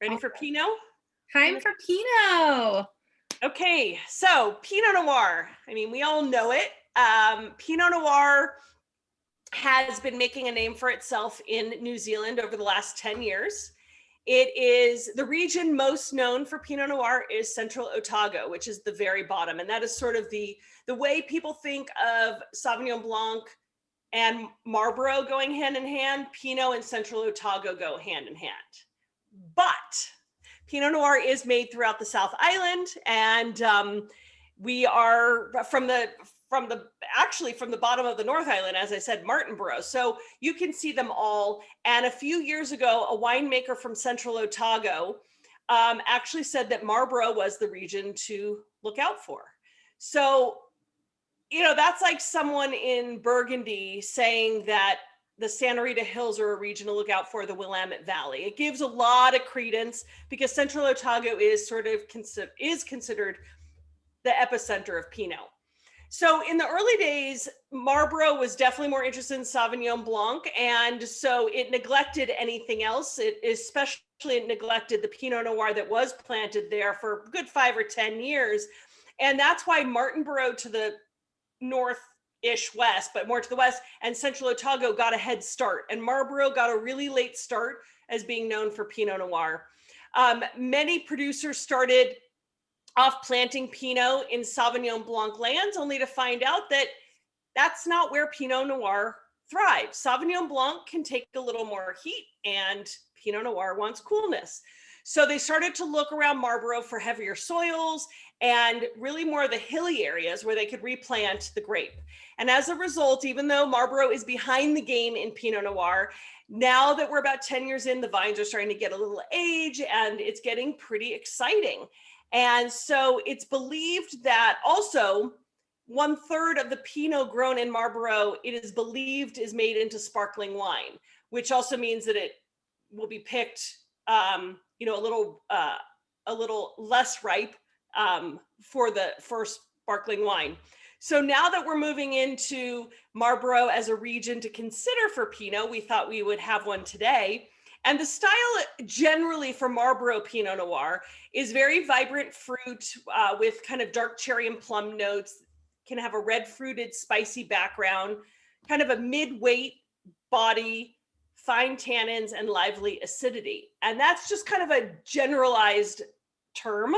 S4: Ready for Pinot?
S1: Time for Pinot.
S4: Okay, so Pinot Noir. I mean, we all know it. Pinot Noir has been making a name for itself in New Zealand over the last 10 years. It is the region most known for Pinot Noir is Central Otago, which is the very bottom. And that is sort of the way people think of Sauvignon Blanc and Marlborough going hand in hand. Pinot and Central Otago go hand in hand. But Pinot Noir is made throughout the South Island, and we are from the bottom of the North Island, as I said, Martinborough. So you can see them all. And a few years ago, a winemaker from Central Otago actually said that Marlborough was the region to look out for. So, you know, that's like someone in Burgundy saying that the Santa Rita Hills are a region to look out for, the Willamette Valley. It gives a lot of credence because Central Otago is sort of considered the epicenter of Pinot. So in the early days, Marlborough was definitely more interested in Sauvignon Blanc, and so it neglected anything else. It especially neglected the Pinot Noir that was planted there for a good 5 or 10 years. And that's why Martinborough to the north-ish west, but more to the west, and Central Otago got a head start. And Marlborough got a really late start as being known for Pinot Noir. Many producers started off planting Pinot in Sauvignon Blanc lands, only to find out that that's not where Pinot Noir thrives. Sauvignon Blanc can take a little more heat, and Pinot Noir wants coolness. So they started to look around Marlborough for heavier soils and really more of the hilly areas where they could replant the grape. And as a result, even though Marlborough is behind the game in Pinot Noir, now that we're about 10 years in, the vines are starting to get a little age and it's getting pretty exciting. And so it's believed that also 1/3 of the Pinot grown in Marlborough, it is believed is made into sparkling wine, which also means that it will be picked, you know, a little less ripe for the first sparkling wine. So now that we're moving into Marlborough as a region to consider for Pinot, we thought we would have one today. And the style generally for Marlborough Pinot Noir is very vibrant fruit with kind of dark cherry and plum notes, can have a red fruited spicy background, kind of a mid-weight body, fine tannins, and lively acidity. And that's just kind of a generalized term.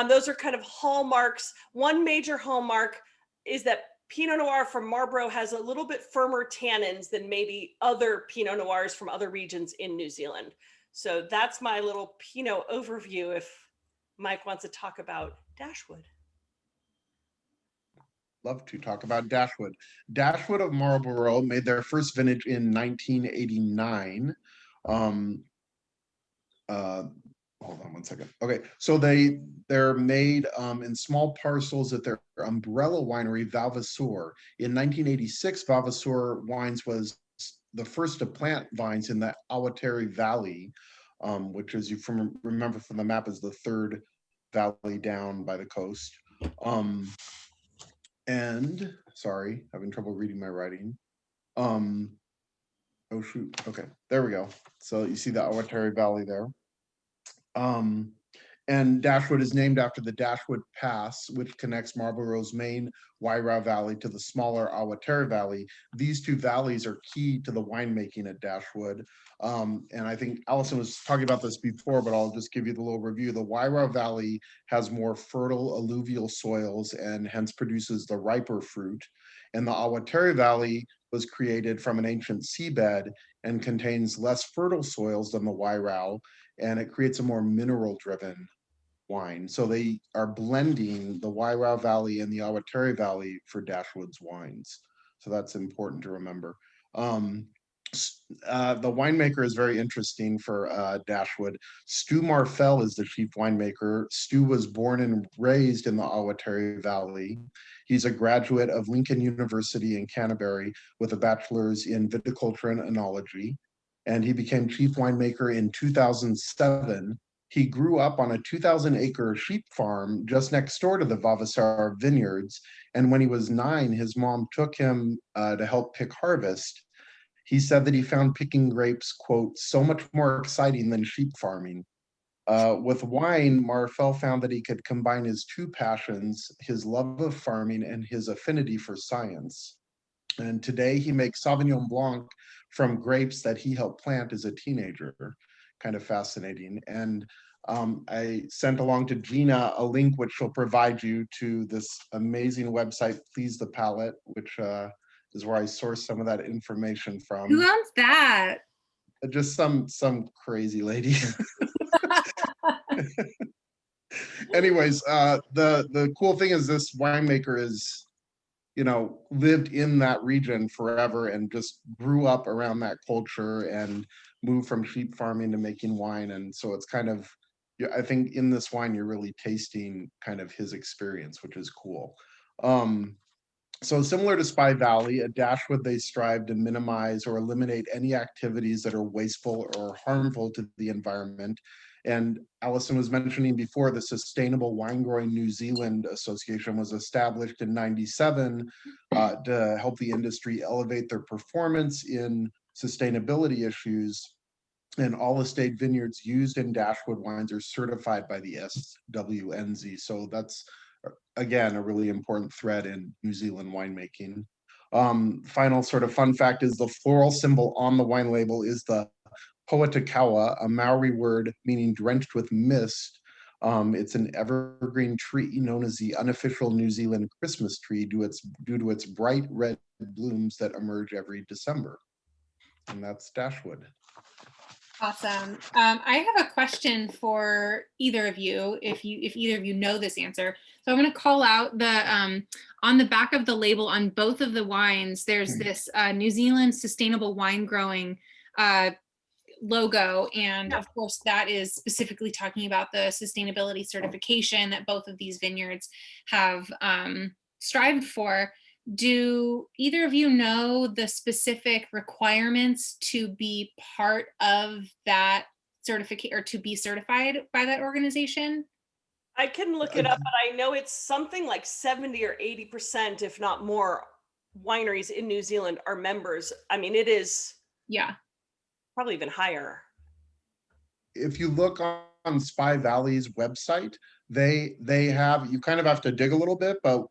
S4: Those are kind of hallmarks. One major hallmark is that Pinot Noir from Marlborough has a little bit firmer tannins than maybe other Pinot Noirs from other regions in New Zealand. So that's my little Pinot overview if Mike wants to talk about Dashwood.
S6: Love to talk about Dashwood. Dashwood of Marlborough made their first vintage in 1989. Hold on one second. Okay, so they're made in small parcels at their umbrella winery, Vavasour. In 1986, Vavasour Wines was the first to plant vines in the Awatiri Valley, which, as you remember from the map, is the third valley down by the coast. And sorry, having trouble reading my writing. Oh shoot. Okay, there we go. So you see the Awatiri Valley there. And Dashwood is named after the Dashwood Pass, which connects Marlboro's main Wairau Valley to the smaller Awatera Valley. These two valleys are key to the winemaking at Dashwood. And I think Allison was talking about this before, but I'll just give you the little review. The Wairau Valley has more fertile alluvial soils and hence produces the riper fruit. And the Awatera Valley was created from an ancient seabed and contains less fertile soils than the Wairau, and it creates a more mineral-driven wine. So they are blending the Wairau Valley and the Awatera Valley for Dashwood's wines. So that's important to remember. The winemaker is very interesting for Dashwood. Stu Marfell is the chief winemaker. Stu was born and raised in the Awatera Valley. He's a graduate of Lincoln University in Canterbury with a bachelor's in viticulture and enology. And he became chief winemaker in 2007. He grew up on a 2,000-acre sheep farm just next door to the Vavasar vineyards. And when he was 9, his mom took him to help pick harvest. He said that he found picking grapes, quote, so much more exciting than sheep farming. With wine, Marfell found that he could combine his two passions, his love of farming and his affinity for science. And today he makes Sauvignon Blanc from grapes that he helped plant as a teenager. Kind of fascinating. And I sent along to Gina a link which will provide you to this amazing website, Please the Palate, which is where I sourced some of that information from.
S1: Who owns that?
S6: Just some crazy lady. Anyways, the cool thing is this winemaker is, lived in that region forever and just grew up around that culture and moved from sheep farming to making wine. And so it's kind of, I think in this wine, you're really tasting kind of his experience, which is cool. So similar to Spy Valley, at Dashwood, they strive to minimize or eliminate any activities that are wasteful or harmful to the environment. And Allison was mentioning before, the Sustainable Wine Growing New Zealand Association was established in '97 to help the industry elevate their performance in sustainability issues. And all estate vineyards used in Dashwood wines are certified by the SWNZ. So that's, again, a really important thread in New Zealand winemaking. Final sort of fun fact is the floral symbol on the wine label is the Poatakawa, a Maori word meaning drenched with mist. It's an evergreen tree known as the unofficial New Zealand Christmas tree due to its bright red blooms that emerge every December. And that's Dashwood.
S1: Awesome. I have a question for either of you, if either of you know this answer. So I'm going to call out the on the back of the label on both of the wines, there's this New Zealand Sustainable Wine Growing logo. And of course, that is specifically talking about the sustainability certification that both of these vineyards have strived for. Do either of you know the specific requirements to be part of that certificate or to be certified by that organization?
S4: I can look it up, but I know it's something like 70 or 80%, if not more, wineries in New Zealand are members. I mean, it is probably even higher.
S6: If you look on Spy Valley's website, they have, you kind of have to dig a little bit, but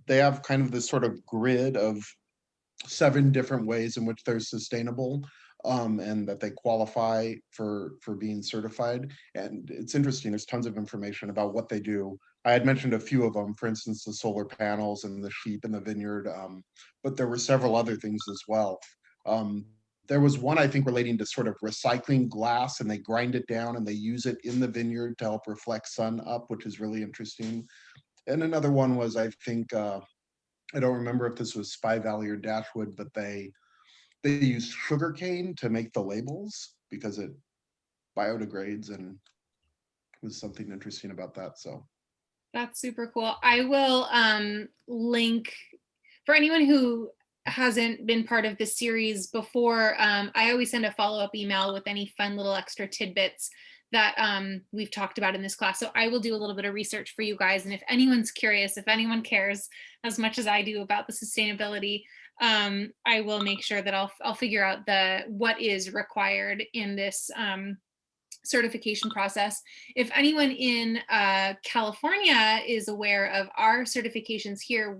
S6: they have kind of this sort of grid of 7 different ways in which they're sustainable, and that they qualify for being certified. And it's interesting, there's tons of information about what they do. I had mentioned a few of them, for instance, the solar panels and the sheep in the vineyard, but there were several other things as well. There was one, I think, relating to sort of recycling glass, and they grind it down and they use it in the vineyard to help reflect sun up, which is really interesting. And another one was, I think, I don't remember if this was Spy Valley or Dashwood, but they use sugarcane to make the labels because it biodegrades, and was something interesting about that. So
S1: that's super cool. I will link for anyone who hasn't been part of this series before. I always send a follow-up email with any fun little extra tidbits that we've talked about in this class. So I will do a little bit of research for you guys. And if anyone's curious, if anyone cares as much as I do about the sustainability, I will make sure that I'll figure out what is required in this certification process. If anyone in California is aware of our certifications here,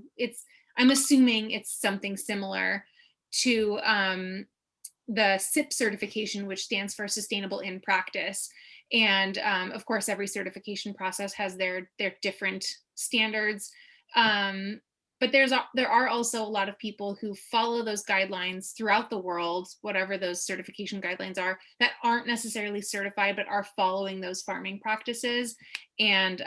S1: I'm assuming it's something similar to the SIP certification, which stands for Sustainable in Practice. And of course, every certification process has their different standards. But there are also a lot of people who follow those guidelines throughout the world, whatever those certification guidelines are, that aren't necessarily certified, but are following those farming practices. And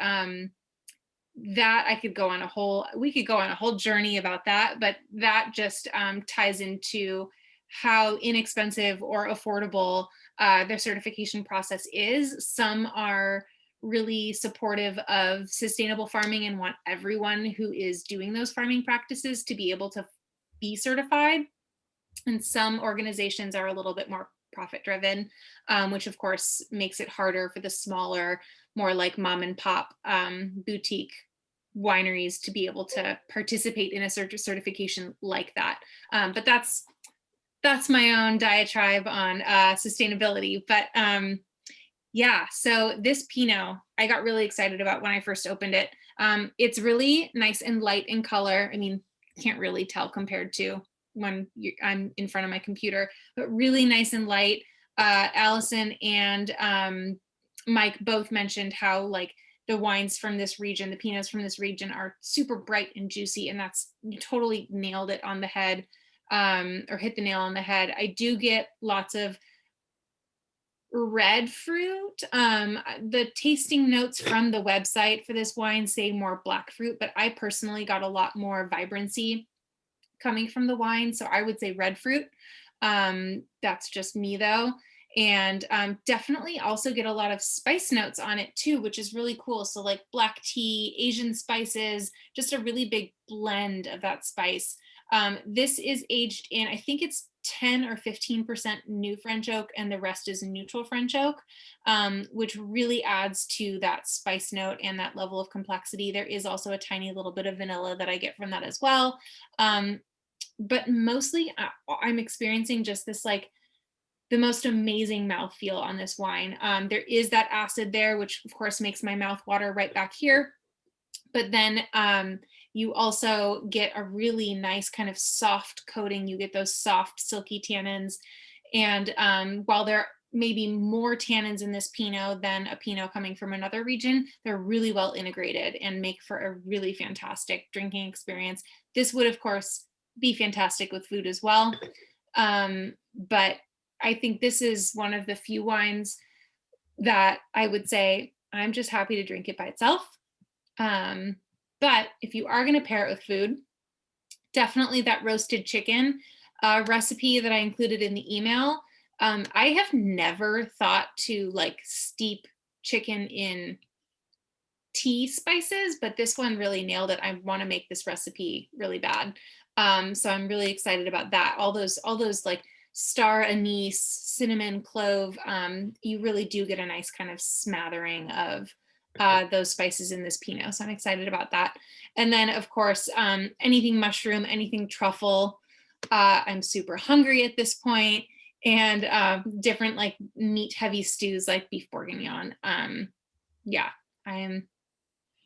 S1: that we could go on a whole journey about that, but that just ties into how inexpensive or affordable their certification process is. Some are really supportive of sustainable farming and want everyone who is doing those farming practices to be able to be certified. And some organizations are a little bit more profit driven, which of course makes it harder for the smaller, more like mom and pop boutique wineries to be able to participate in a certification like that. But that's my own diatribe on sustainability. But yeah, so this Pinot, I got really excited about when I first opened it. It's really nice and light in color. I mean, can't really tell compared to when I'm in front of my computer, but really nice and light. Allison and Mike both mentioned how like the wines from this region, the Pinots from this region are super bright and juicy, and you totally nailed it on the head, or hit the nail on the head. I do get lots of red fruit. The tasting notes from the website for this wine say more black fruit, but I personally got a lot more vibrancy coming from the wine, so I would say red fruit. That's just me though. And definitely also get a lot of spice notes on it too, which is really cool. So like black tea, Asian spices, just a really big blend of that spice. This is aged in, I think it's 10 or 15% new French oak, and the rest is neutral French oak, which really adds to that spice note and that level of complexity. There is also a tiny little bit of vanilla that I get from that as well. But mostly I'm experiencing just this like the most amazing mouthfeel on this wine. There is that acid there, which of course makes my mouth water right back here. But then you also get a really nice kind of soft coating. You get those soft, silky tannins. And while there may be more tannins in this Pinot than a Pinot coming from another region, they're really well integrated and make for a really fantastic drinking experience. This would, of course, be fantastic with food as well. But I think this is one of the few wines that I would say I'm just happy to drink it by itself. But if you are going to pair it with food, definitely that roasted chicken recipe that I included in the email. I have never thought to like steep chicken in tea spices, but this one really nailed it. I want to make this recipe really bad. So I'm really excited about that. All those like star anise, cinnamon, clove, you really do get a nice kind of smattering of those spices in this Pinot. So I'm excited about that. And then of course, anything mushroom, anything truffle. I'm super hungry at this point, and different like meat heavy stews like beef bourguignon. Yeah, I am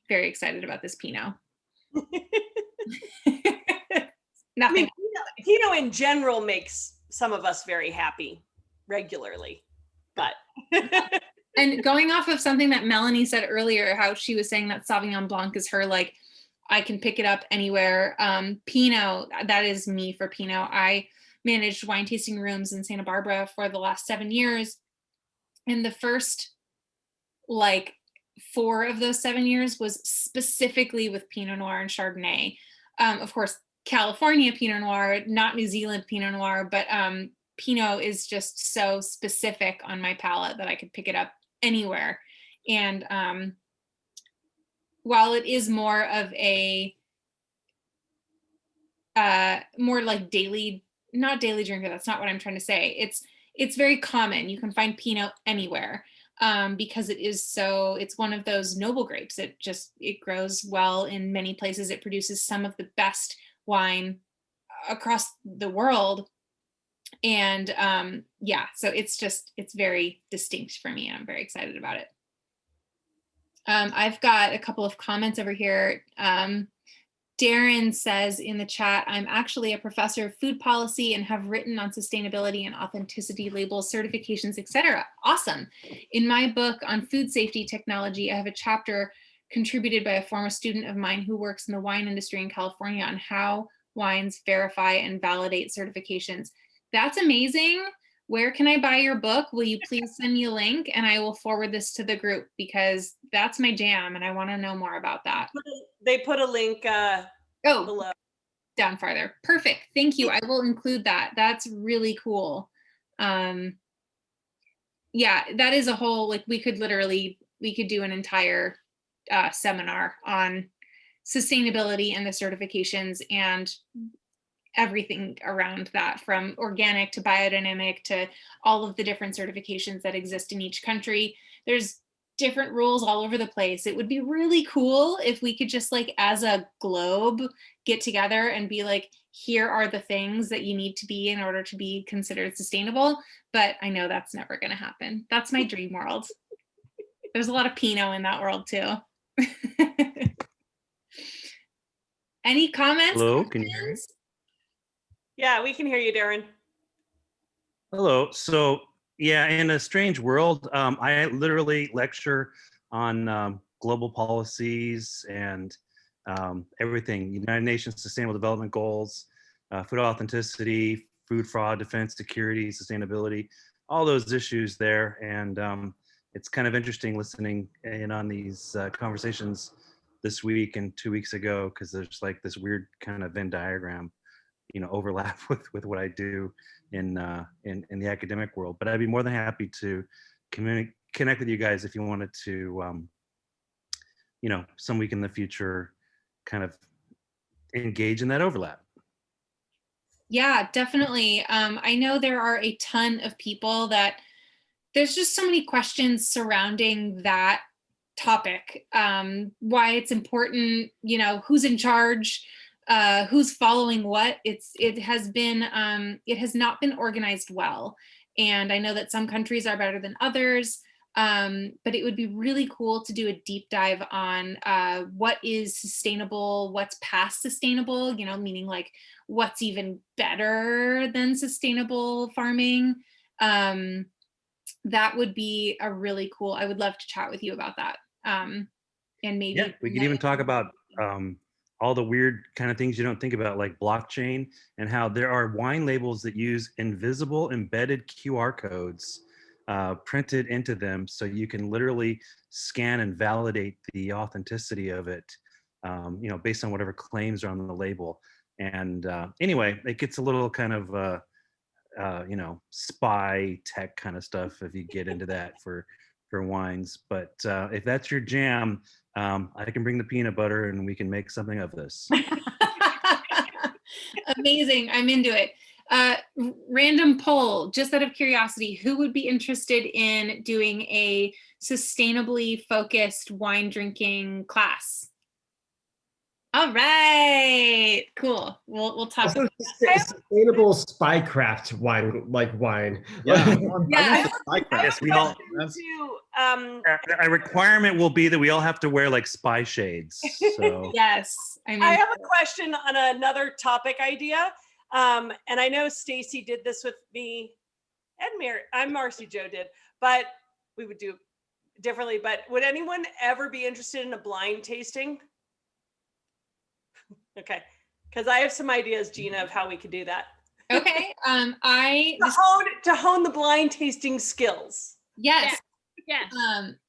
S1: very excited about this Pinot. Nothing.
S4: I mean, Pinot in general makes some of us very happy regularly, but.
S1: And going off of something that Melanie said earlier, how she was saying that Sauvignon Blanc is her, like, I can pick it up anywhere. Pinot, that is me for Pinot. I managed wine tasting rooms in Santa Barbara for the last 7 years. And the first, like, 4 of those 7 years was specifically with Pinot Noir and Chardonnay. Of course, California Pinot Noir, not New Zealand Pinot Noir, but Pinot is just so specific on my palate that I could pick it up anywhere. And while it is more of a more like daily, not daily drinker, that's not what I'm trying to say. It's very common. You can find Pinot anywhere because it's one of those noble grapes. It grows well in many places. It produces some of the best wine across the world. And yeah, so it's very distinct for me. I'm very excited about it. I've got a couple of comments over here. Darren says in the chat, I'm actually a professor of food policy and have written on sustainability and authenticity labels, certifications, etc. Awesome. In my book on food safety technology, I have a chapter contributed by a former student of mine who works in the wine industry in California on how wines verify and validate certifications. That's amazing. Where can I buy your book? Will you please send me a link and I will forward this to the group because that's my jam and I want to know more about that.
S4: They put a link below.
S1: Down farther. Perfect. Thank you. I will include that. That's really cool. Yeah, that is a whole, like we could do an entire seminar on sustainability and the certifications and everything around that, from organic to biodynamic to all of the different certifications that exist in each country. There's different rules all over the place. It would be really cool if we could just, like, as a globe, get together and be like, here are the things that you need to be in order to be considered sustainable. But I know that's never going to happen. That's my dream world. There's a lot of Pinot in that world too. Any comments?
S8: Hello, can you hear me?
S4: Yeah, we can hear you, Darren.
S8: Hello. So yeah, in a strange world, I literally lecture on global policies and everything, United Nations Sustainable Development Goals, food authenticity, food fraud, defense, security, sustainability, all those issues there. And it's kind of interesting listening in on these conversations this week and 2 weeks ago, because there's like this weird kind of Venn diagram, overlap with what I do in the academic world. But I'd be more than happy to connect with you guys if you wanted to, some week in the future, kind of engage in that overlap.
S1: Yeah, definitely. I know there are a ton of people that there's just so many questions surrounding that topic, why it's important, who's in charge, who's following what. It has not been organized well. And I know that some countries are better than others, but it would be really cool to do a deep dive on what is sustainable, what's past sustainable, meaning like what's even better than sustainable farming. That would be a really cool, I would love to chat with you about that. And maybe.
S8: Yeah, we could even talk about all the weird kind of things you don't think about, like blockchain, and how there are wine labels that use invisible embedded QR codes printed into them, so you can literally scan and validate the authenticity of it, based on whatever claims are on the label. And anyway, it gets a little kind of spy tech kind of stuff if you get into that for wines. But if that's your jam, I can bring the peanut butter and we can make something of this.
S1: Amazing. I'm into it. Random poll, just out of curiosity, who would be interested in doing a sustainably focused wine drinking class? All right, cool. We'll talk.
S9: Also, sustainable spycraft wine, like wine.
S6: Yeah.
S1: Yeah.
S8: Yes, we all. A requirement will be that we all have to wear like spy shades. So
S1: Yes.
S4: I have a question on another topic idea. And I know Stacy did this with me and Mary. I'm Marcy Joe did, but we would do differently. But would anyone ever be interested in a blind tasting? Okay, because I have some ideas, Gina, of how we could do that.
S1: Okay.
S4: To hone the blind tasting skills.
S1: Yes.
S3: Yes.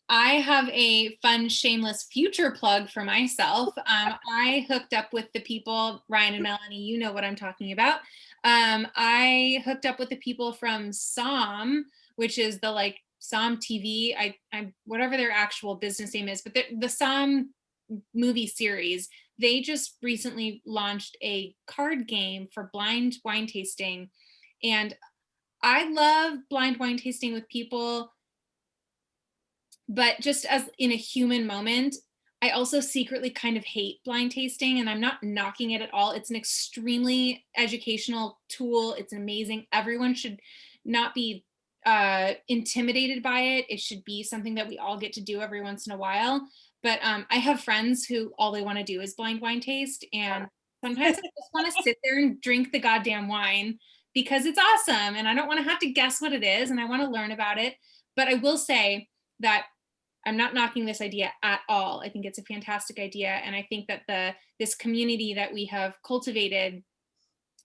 S1: I have a fun, shameless future plug for myself. I hooked up with the people, Ryan and Melanie, you know what I'm talking about. I hooked up with the people from SOM, which is the like SOM TV, I whatever their actual business name is, but the SOM movie series. They just recently launched a card game for blind wine tasting. And I love blind wine tasting with people, but just as in a human moment, I also secretly kind of hate blind tasting, and I'm not knocking it at all. It's an extremely educational tool. It's amazing. Everyone should not be intimidated by it. It should be something that we all get to do every once in a while. But I have friends who all they want to do is blind wine taste, and sometimes I just want to sit there and drink the goddamn wine because it's awesome, and I don't want to have to guess what it is, and I want to learn about it. But I will say that I'm not knocking this idea at all. I think it's a fantastic idea. And I think that this community that we have cultivated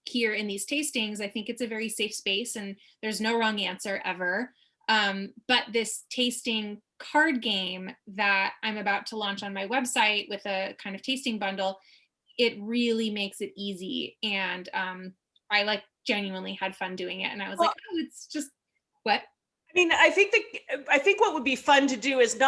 S1: here in these tastings, I think it's a very safe space and there's no wrong answer ever. But this tasting card game that I'm about to launch on my website with a kind of tasting bundle, it really makes it easy. And I like genuinely had fun doing it. And I was like, oh, it's just what?
S4: I mean, I think what would be fun to do is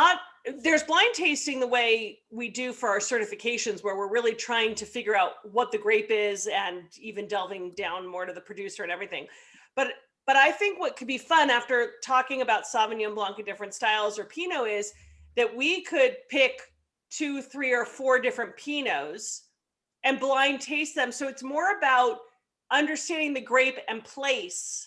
S4: there's blind tasting the way we do for our certifications, where we're really trying to figure out what the grape is and even delving down more to the producer and everything. But I think what could be fun after talking about Sauvignon Blanc in different styles or Pinot is that we could pick 2, 3, or 4 different Pinots and blind taste them. So it's more about understanding the grape and place,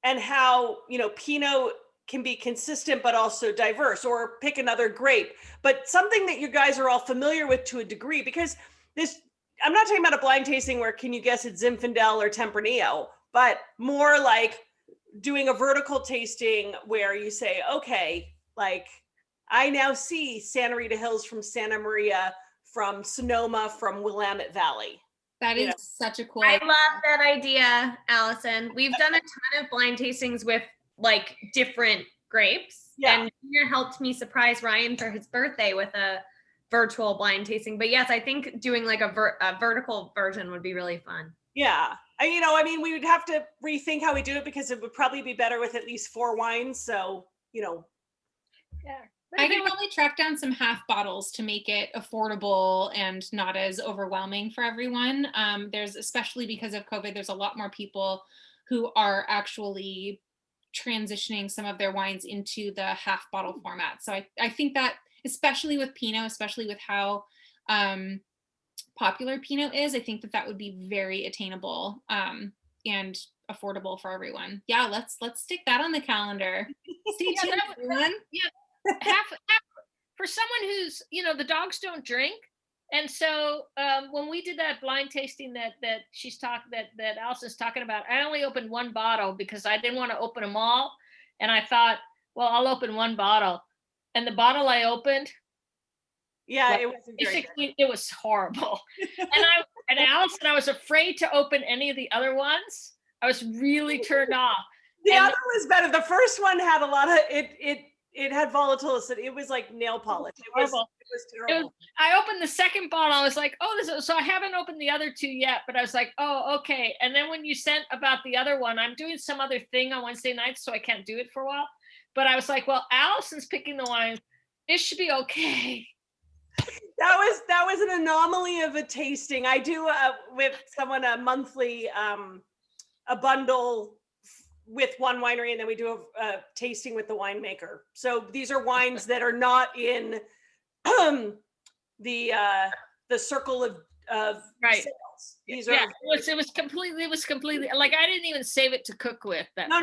S4: and how, Pinot can be consistent, but also diverse, or pick another grape, but something that you guys are all familiar with to a degree, because I'm not talking about a blind tasting where can you guess it's Zinfandel or Tempranillo, but more like doing a vertical tasting where you say, okay, like I now see Santa Rita Hills from Santa Maria, from Sonoma, from Willamette Valley.
S1: That is such a cool
S7: I
S1: idea.
S7: love that idea, Allison. We've done a ton of blind tastings with like different grapes.
S4: Yeah.
S7: And Gina helped me surprise Ryan for his birthday with a virtual blind tasting. But yes, I think doing like a vertical version would be really fun.
S4: Yeah. We would have to rethink how we do it, because it would probably be better with at least 4 wines. So,
S3: Yeah.
S1: I can probably track down some half bottles to make it affordable and not as overwhelming for everyone. Especially because of COVID, there's a lot more people who are actually transitioning some of their wines into the half bottle format. So I think that, especially with Pinot, especially with how popular Pinot is, I think that would be very attainable and affordable for everyone. Yeah, let's stick that on the calendar. Stay tuned, everyone.
S3: Yeah. half for someone who's, the dogs don't drink, and so when we did that blind tasting that Allison's talking about, I only opened 1 bottle because I didn't want to open them all, and I thought, well, I'll open 1 bottle, and the bottle I opened,
S4: it wasn't very
S3: basically it was horrible. and Allison, I was afraid to open any of the other ones. I was really turned off.
S4: The other was better. The first one had a lot of it had volatility. It was like nail polish. It was terrible.
S3: I opened the second bottle. I was like, so I haven't opened the other 2 yet, but I was like, oh, okay. And then when you sent about the other one, I'm doing some other thing on Wednesday nights, so I can't do it for a while. But I was like, well, Allison's picking the wine. It should be okay.
S4: That was an anomaly of a tasting. I do with someone a monthly a bundle with one winery, and then we do a tasting with the winemaker. So these are wines that are not in the circle of
S3: right.
S4: sales. These
S3: Yeah,
S4: are
S3: it was completely like I didn't even save it to cook with.
S4: No.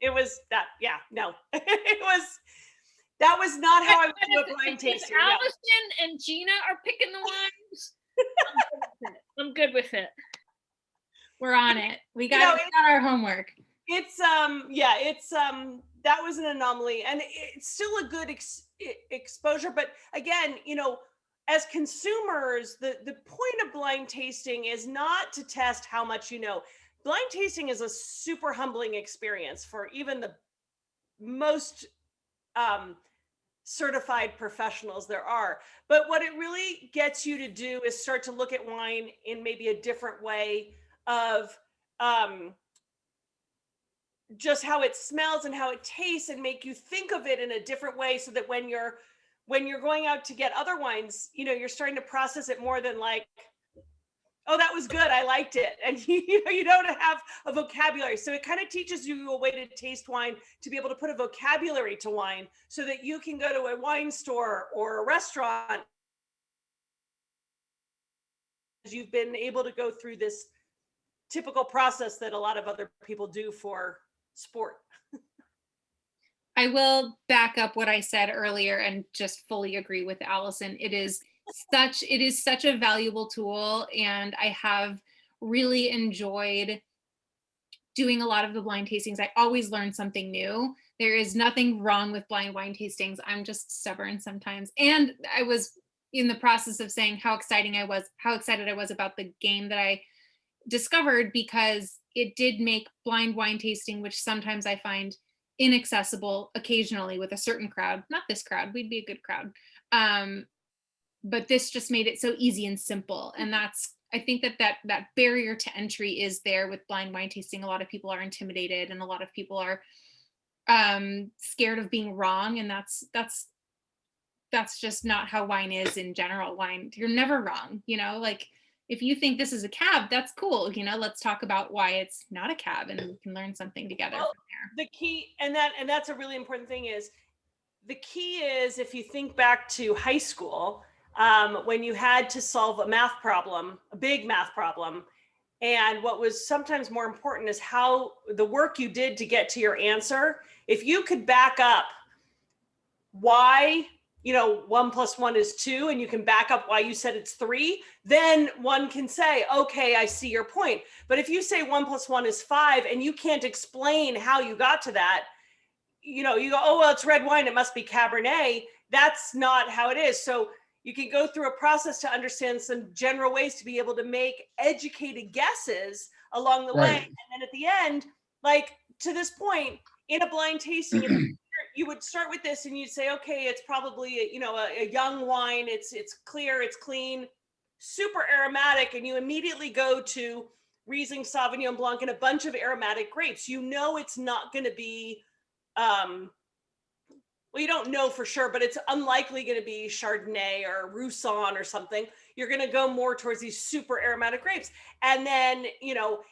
S4: It was that. Yeah, no. That was not how I would do a blind tasting.
S3: Allison and Gina are picking the wines. I'm good with it.
S1: We're on it. We got our homework.
S4: It's that was an anomaly, and it's still a good exposure. But again, as consumers, the point of blind tasting is not to test how much you know. Blind tasting is a super humbling experience for even the most certified professionals there are. But what it really gets you to do is start to look at wine in maybe a different way of just how it smells and how it tastes, and make you think of it in a different way, so that when you're going out to get other wines, you're starting to process it more than like, oh, that was good, I liked it. And you don't have a vocabulary. So it kind of teaches you a way to taste wine, to be able to put a vocabulary to wine, so that you can go to a wine store or a restaurant you've been able to go through this typical process that a lot of other people do for sport.
S1: I will back up what I said earlier and just fully agree with Allison. It is such a valuable tool, and I have really enjoyed doing a lot of the blind tastings. I always learn something new. There is nothing wrong with blind wine tastings. I'm just stubborn sometimes. And I was in the process of saying how excited I was about the game that I discovered, because it did make blind wine tasting, which sometimes I find inaccessible occasionally with a certain crowd. Not this crowd, we'd be a good crowd. But this just made it so easy and simple. And I think that barrier to entry is there with blind wine tasting. A lot of people are intimidated, and a lot of people are scared of being wrong. And that's just not how wine is in general. Wine, you're never wrong, like if you think this is a cab, that's cool. Let's talk about why it's not a cab, and we can learn something together from there.
S4: The key, and that's a really important thing, is the key is, if you think back to high school, when you had to solve a big math problem, and what was sometimes more important is how the work you did to get to your answer. If you could back up why 1 + 1 is 2, and you can back up why you said it's 3, then one can say, okay, I see your point. But if you say 1 + 1 is 5 and you can't explain how you got to that, you go, oh, well, it's red wine, it must be Cabernet. That's not how it is. So you can go through a process to understand some general ways to be able to make educated guesses along the way. And then at the end, like to this point, in a blind tasting, you would start with this and you'd say, okay, it's probably a young wine. It's clear, it's clean, super aromatic, and you immediately go to Riesling, Sauvignon Blanc, and a bunch of aromatic grapes. It's not going to be, well, you don't know for sure, but it's unlikely going to be Chardonnay or Roussanne or something. You're going to go more towards these super aromatic grapes. And then,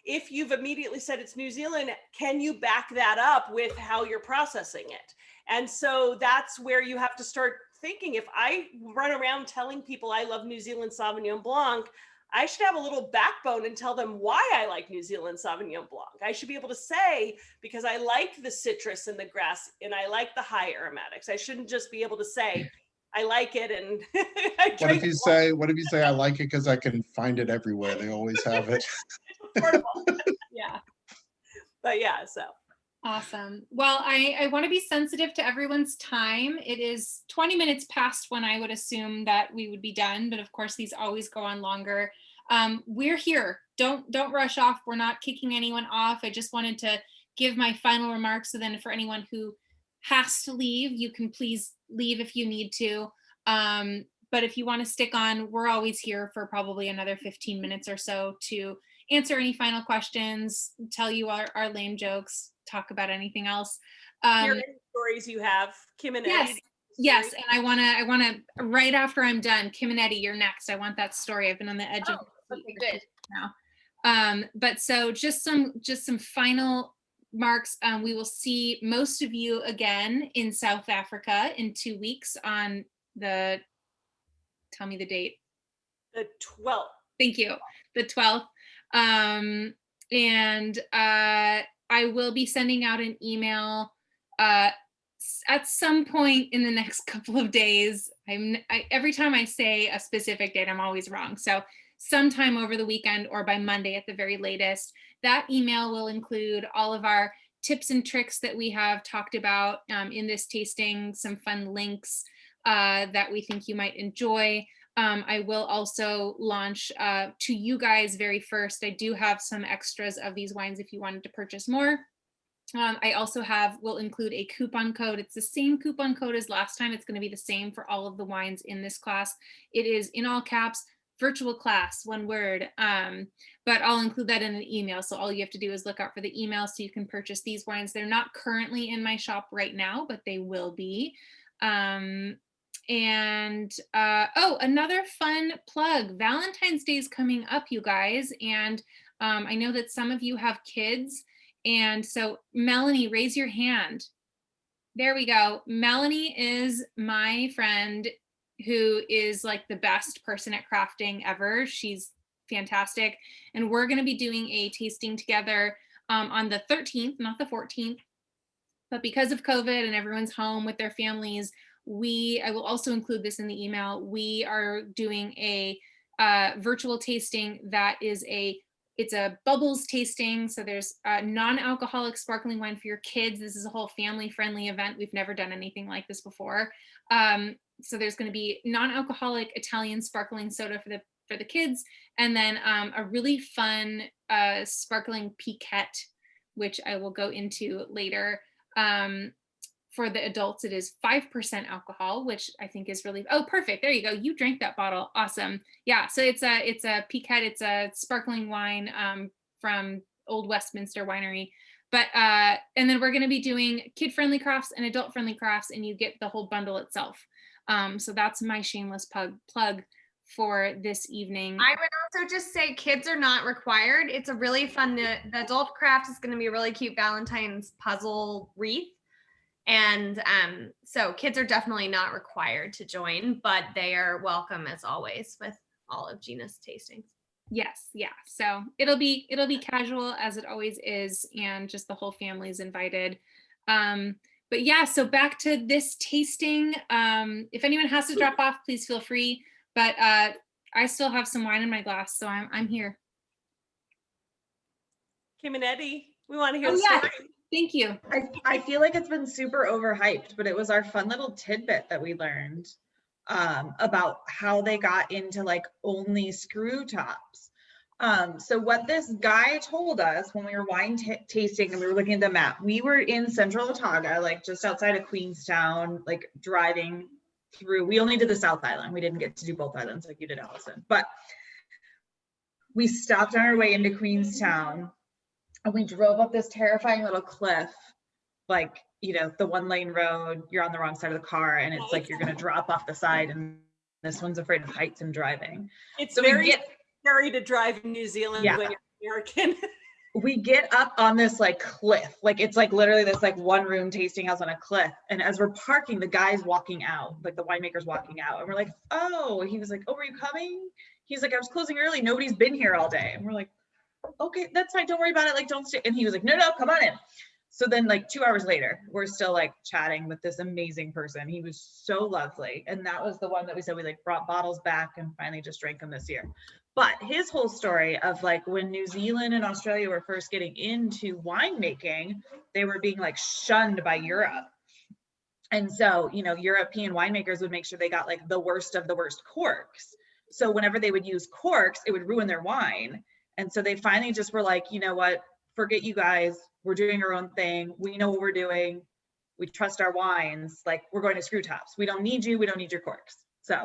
S4: if you've immediately said it's New Zealand, can you back that up with how you're processing it? And so that's where you have to start thinking. If I run around telling people I love New Zealand Sauvignon Blanc, I should have a little backbone and tell them why I like New Zealand Sauvignon Blanc. I should be able to say, because I like the citrus and the grass and I like the high aromatics. I shouldn't just be able to say, I like it and I
S6: What if you say, I like it because I can find it everywhere. They always have it.
S4: Yeah. But yeah, so.
S1: Awesome. Well, I want to be sensitive to everyone's time. It is 20 minutes past when I would assume that we would be done, but of course these always go on longer. We're here. Don't rush off. We're not kicking anyone off. I just wanted to give my final remarks. So then for anyone who has to leave, you can please leave if you need to. But if you want to stick on, we're always here for probably another 15 minutes or so to answer any final questions, tell you our lame jokes, talk about anything else.
S4: Hear any stories you have, Kim and Eddie.
S1: Yes, and I wanna right after I'm done, Kim and Eddie, you're next. I want that story. I've been on the edge of
S3: okay, good
S1: now. But so just some final marks. We will see most of you again in South Africa in 2 weeks on tell me the date.
S4: The 12th.
S1: Thank you. The 12th. And I will be sending out an email at some point in the next couple of days. Every time I say a specific date, I'm always wrong. So sometime over the weekend or by Monday at the very latest, that email will include all of our tips and tricks that we have talked about in this tasting, some fun links that we think you might enjoy. I will also launch to you guys very first. I do have some extras of these wines if you wanted to purchase more. I also will include a coupon code. It's the same coupon code as last time. It's going to be the same for all of the wines in this class. It is in all caps, virtual class, one word. But I'll include that in an email. So all you have to do is look out for the email so you can purchase these wines. They're not currently in my shop right now, but they will be. Another fun plug. Valentine's Day is coming up, you guys. And I know that some of you have kids. And so Melanie, raise your hand. There we go. Melanie is my friend who is like the best person at crafting ever. She's fantastic. And we're going to be doing a tasting together on the 13th, not the 14th. But because of COVID and everyone's home with their families, I will also include this in the email. We are doing a virtual tasting that is it's a bubbles tasting. So there's non-alcoholic sparkling wine for your kids. This is a whole family-friendly event. We've never done anything like this before. So there's going to be non-alcoholic Italian sparkling soda for the kids, and then a really fun sparkling piquette, which I will go into later. For the adults, it is 5% alcohol, which I think is really, oh, perfect. There you go. You drank that bottle. Awesome. Yeah. So it's a piquette. It's a sparkling wine from Old Westminster Winery. But, and then we're going to be doing kid-friendly crafts and adult-friendly crafts, and you get the whole bundle itself. So that's my shameless plug for this evening.
S7: I would also just say kids are not required. It's a really fun, the adult craft is going to be a really cute Valentine's puzzle wreath. And so kids are definitely not required to join, but they are welcome as always with all of Gina's tastings.
S1: Yes, yeah. So it'll be casual as it always is, and just the whole family is invited. But yeah, so back to this tasting. If anyone has to drop off, please feel free. But I still have some wine in my glass, so I'm here.
S4: Kim and Eddie, we want to hear
S1: Oh,
S4: the
S1: yeah.
S4: story.
S1: Thank you.
S2: I feel like it's been super overhyped, but it was our fun little tidbit that we learned about how they got into like only screw tops. So what this guy told us when we were wine tasting and we were looking at the map, we were in Central Otago, like just outside of Queenstown, like driving through. We only did the South Island. We didn't get to do both islands like you did, Allison. But we stopped on our way into Queenstown and we drove up this terrifying little cliff, like, you know, the 1-lane road, you're on the wrong side of the car and it's like you're going to drop off the side, and this one's afraid of heights and driving.
S4: It's
S2: so
S4: very scary to drive in New Zealand when you're American.
S2: We get up on this like cliff, like it's like literally this like one room tasting house on a cliff. And as we're parking, the guy's walking out, like the winemaker's walking out. And we're like, oh, he was like, oh, were you coming? He's like, I was closing early. Nobody's been here all day. And we're like, okay, that's fine. Don't worry about it. Like, don't stay. And he was like, no, come on in. So then like 2 hours later, we're still like chatting with this amazing person. He was so lovely. And that was the one that we said we like brought bottles back and finally just drank them this year. But his whole story of like when New Zealand and Australia were first getting into winemaking, they were being like shunned by Europe. And so, you know, European winemakers would make sure they got like the worst of the worst corks. So whenever they would use corks, it would ruin their wine. And so they finally just were like, you know what, forget you guys. We're doing our own thing. We know what we're doing. We trust our wines. Like, we're going to screw tops. We don't need you. We don't need your corks. So.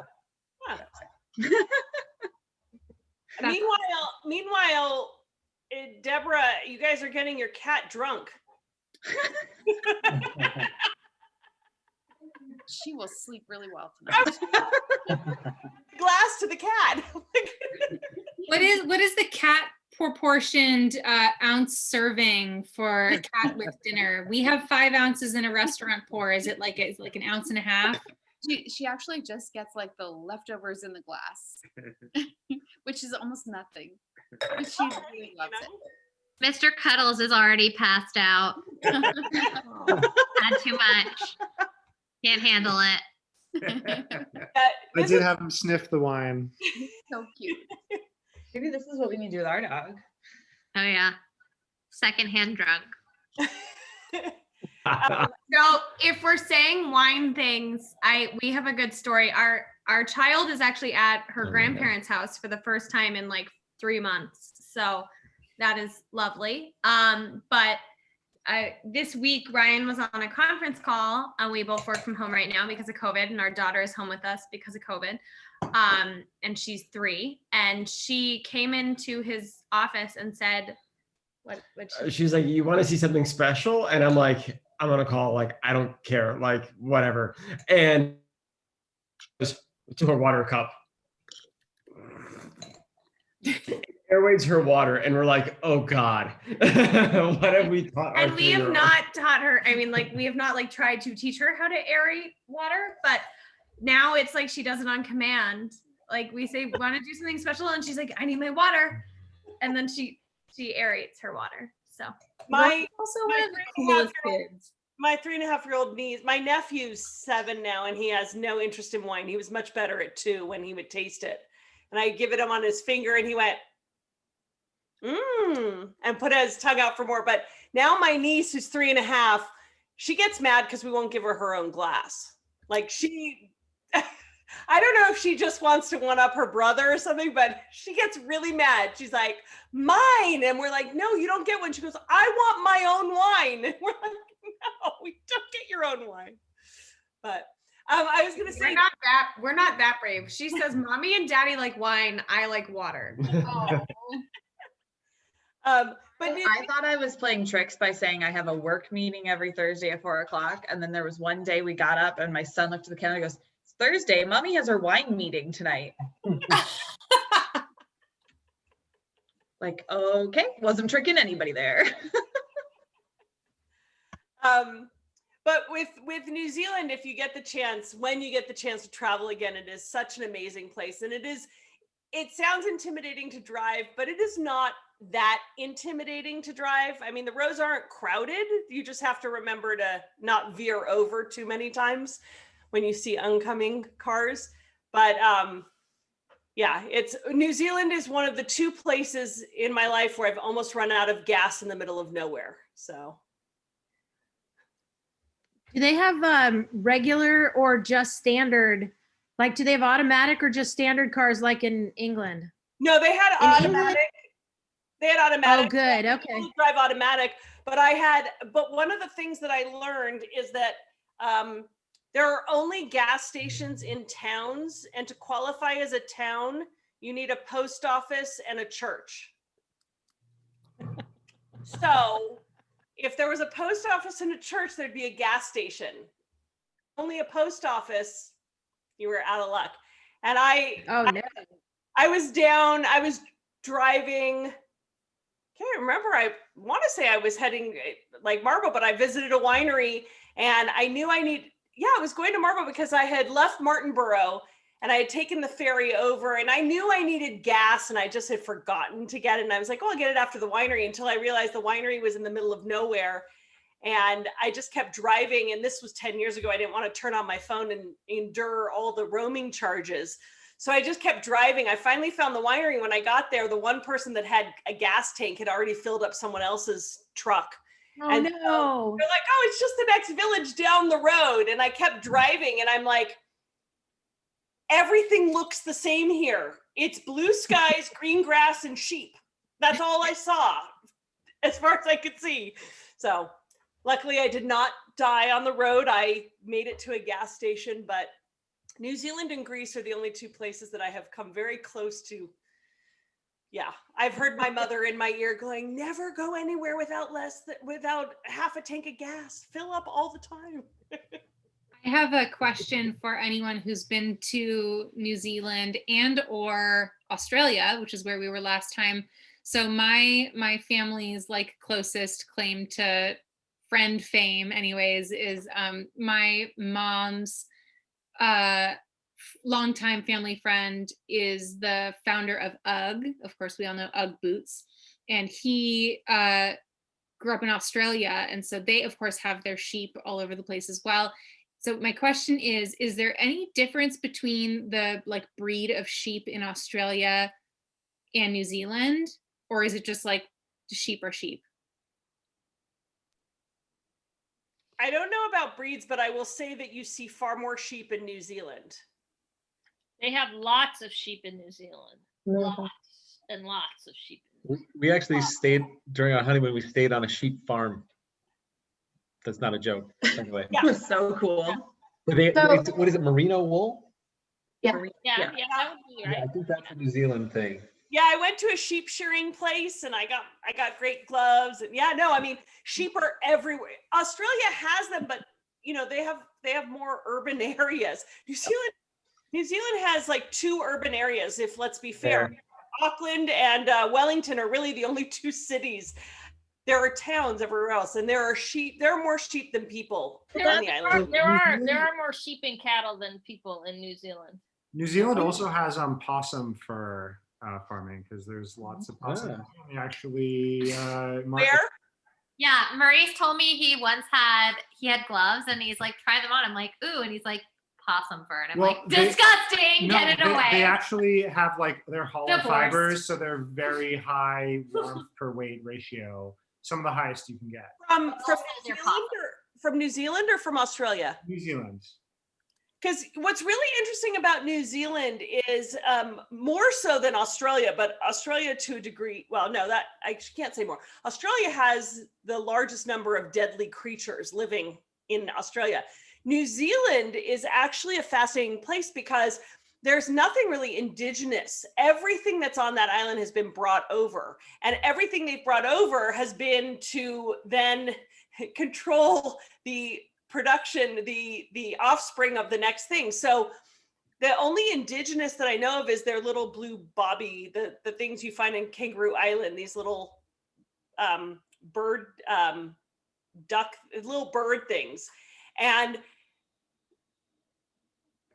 S4: Meanwhile, Deborah, you guys are getting your cat drunk.
S5: She will sleep really well tonight.
S4: Glass to the cat.
S1: What is the cat proportioned ounce serving for a cat with dinner? We have 5 ounces in a restaurant pour. Is it like an ounce and a half?
S5: She actually just gets like the leftovers in the glass, which is almost nothing. But she really loves it.
S10: Mr. Cuddles is already passed out. Had too much. Can't handle it.
S11: I did have him sniff the wine.
S5: So cute.
S2: Maybe this is what we need to do with our dog.
S10: Oh yeah. Secondhand drunk.
S7: So if we're saying wine things, we have a good story. Our child is actually at her grandparents' house for the first time in like 3 months. So that is lovely. But this week, Ryan was on a conference call, and we both work from home right now because of COVID, and our daughter is home with us because of COVID. And she's 3, and she came into his office and said,
S9: she's like, you want to see something special? And I'm like, I'm on a call, like, I don't care, like, whatever. And to her water cup. Airways her water, and we're like, oh God, what have we taught?
S7: And we have not taught her, I mean, like, we have not like tried to teach her how to aerate water, but now it's like she does it on command. Like we say, want to do something special, and she's like, I need my water, and then she aerates her water. So
S4: My
S1: Also
S4: my
S1: one of the
S4: 3.5-year-old
S1: coolest kids.
S4: my 3.5-year-old niece, my nephew's 7 now, and he has no interest in wine. He was much better at 2 when he would taste it. And I give it him on his finger and he went, and put his tongue out for more. But now my niece, who's 3.5, she gets mad because we won't give her her own glass. Like I don't know if she just wants to one up her brother or something, but she gets really mad. She's like, mine. And we're like, no, you don't get one. She goes, I want my own wine. And we're like, no, we don't get your own wine. But I was gonna say
S7: we're not that brave. She says, Mommy and Daddy like wine, I like water.
S4: but
S2: I thought I was playing tricks by saying I have a work meeting every Thursday at 4:00. And then there was one day we got up and my son looked at the calendar and goes, it's Thursday. Mommy has her wine meeting tonight. Like, okay, wasn't tricking anybody there.
S4: But with New Zealand, if you get the chance, when you get the chance to travel again, it is such an amazing place. And it sounds intimidating to drive, but it is not that intimidating to drive. I mean, the roads aren't crowded. You just have to remember to not veer over too many times when you see oncoming cars. But yeah, New Zealand is one of the 2 places in my life where I've almost run out of gas in the middle of nowhere. So.
S12: Do they have regular or just standard? Like, do they have automatic or just standard cars like in England?
S4: No, they had automatic. They had automatic.
S12: Oh, good. Okay.
S4: Drive automatic. But one of the things that I learned is that there are only gas stations in towns. And to qualify as a town, you need a post office and a church. So if there was a post office and a church, there'd be a gas station. Only a post office, you were out of luck. And I was driving, can't remember, I want to say I was heading like Marble, but I visited a winery and I knew I was going to Marble because I had left Martinborough and I had taken the ferry over and I knew I needed gas and I just had forgotten to get it. And I was like, oh, I'll get it after the winery, until I realized the winery was in the middle of nowhere. And I just kept driving. And this was 10 years ago. I didn't want to turn on my phone and endure all the roaming charges. So I just kept driving. I finally found the winery. When I got there, the one person that had a gas tank had already filled up someone else's truck.
S12: Oh,
S4: and
S12: no.
S4: So they're like, oh, it's just the next village down the road. And I kept driving and I'm like, everything looks the same here. It's blue skies, green grass, and sheep. That's all I saw as far as I could see. So luckily I did not die on the road. I made it to a gas station, but New Zealand and Greece are the only 2 places that I have come very close to. Yeah, I've heard my mother in my ear going, never go anywhere without half a tank of gas. Fill up all the time.
S1: I have a question for anyone who's been to New Zealand and or Australia, which is where we were last time. So my family's like closest claim to friend fame anyways is my mom's longtime family friend is the founder of UGG. Of course, we all know UGG boots. And he grew up in Australia. And so they, of course, have their sheep all over the place as well. So my question is there any difference between the like breed of sheep in Australia and New Zealand? Or is it just like sheep are sheep?
S4: I don't know about breeds, but I will say that you see far more sheep in New Zealand.
S3: They have lots of sheep in New Zealand. Lots and lots of sheep.
S13: We actually stayed, during our honeymoon, we stayed on a sheep farm. That's not a joke. Anyway.
S2: That was so cool.
S13: What is it, merino wool?
S3: Yeah, that would be right.
S13: Yeah, I think that's a New Zealand thing.
S4: Yeah, I went to a sheep shearing place and I got great gloves. And yeah, no, I mean, sheep are everywhere. Australia has them, but you know, they have more urban areas. New Zealand has like 2 urban areas, if let's be fair. Auckland and Wellington are really the only 2 cities. There are towns everywhere else, and there are sheep. There are more sheep than people on the island.
S3: There are more sheep and cattle than people in New Zealand.
S11: New Zealand also has possum fur farming because there's lots of possum.
S13: Ah.
S11: They actually
S4: Where?
S10: Yeah, Maurice told me he had gloves and he's like, try them on. I'm like, ooh, and he's like, possum fur. And I'm like, disgusting,
S11: No,
S10: get it away.
S11: They actually have like, they're hollow
S10: Divorced.
S11: fibers, so they're very high warmth per weight ratio. Some of the highest you can get.
S4: From
S10: They're
S4: New Zealand or from Australia?
S11: New Zealand.
S4: Because what's really interesting about New Zealand is more so than Australia, but Australia to a degree, well, no, that I can't say more. Australia has the largest number of deadly creatures living in Australia. New Zealand is actually a fascinating place because there's nothing really indigenous. Everything that's on that island has been brought over, and everything they've brought over has been to then control the production, the offspring of the next thing. So the only indigenous that I know of is their little blue bobby, the things you find in Kangaroo Island, these little bird, duck, little bird things. And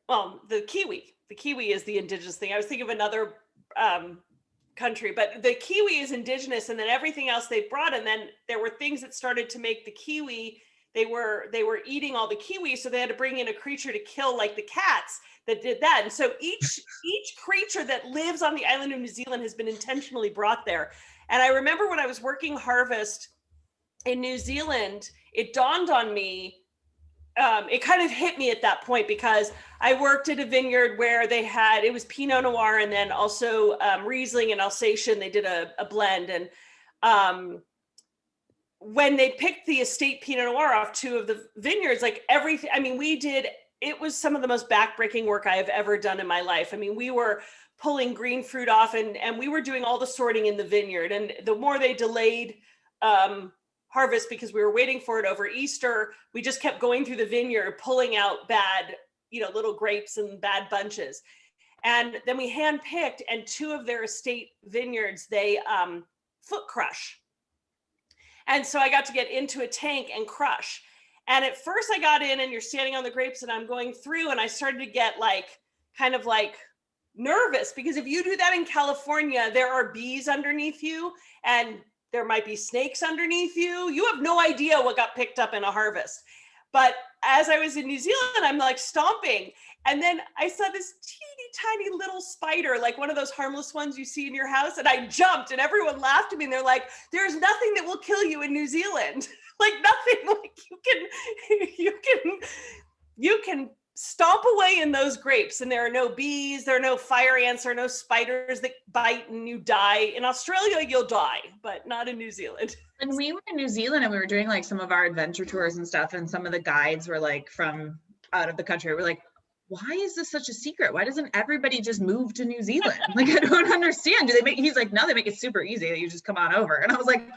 S4: well, the kiwi is the indigenous thing. I was thinking of another country, but the kiwi is indigenous, and then everything else they brought. And then there were things that started to make the kiwi, they were eating all the kiwi, so they had to bring in a creature to kill, like the cats that did that. And so each creature that lives on the island of New Zealand has been intentionally brought there. And I remember when I was working harvest in New Zealand, it dawned on me, it kind of hit me at that point, because I worked at a vineyard where it was Pinot Noir and then also Riesling and Alsatian. They did a blend. And when they picked the estate Pinot Noir off two of the vineyards, like everything, I mean, it was some of the most backbreaking work I have ever done in my life. I mean, we were pulling green fruit off and we were doing all the sorting in the vineyard. And the more they delayed harvest because we were waiting for it over Easter, we just kept going through the vineyard, pulling out bad, little grapes and bad bunches. And then we handpicked, and two of their estate vineyards, they foot crush. And so I got to get into a tank and crush. And at first I got in and you're standing on the grapes and I'm going through, and I started to get kind of nervous, because if you do that in California, there are bees underneath you and there might be snakes underneath you. You have no idea what got picked up in a harvest. But as I was in New Zealand, I'm stomping. And then I saw this teeny tiny little spider, like one of those harmless ones you see in your house. And I jumped and everyone laughed at me. And they're like, there's nothing that will kill you in New Zealand. Nothing, you can stomp away in those grapes and there are no bees, there are no fire ants, there are no spiders that bite and you die. In Australia, you'll die, but not in New Zealand.
S2: When we were in New Zealand and we were doing some of our adventure tours and stuff, and some of the guides were from out of the country, we're like, why is this such a secret? Why doesn't everybody just move to New Zealand? I don't understand. He's like, no, they make it super easy. You just come on over. And I was like,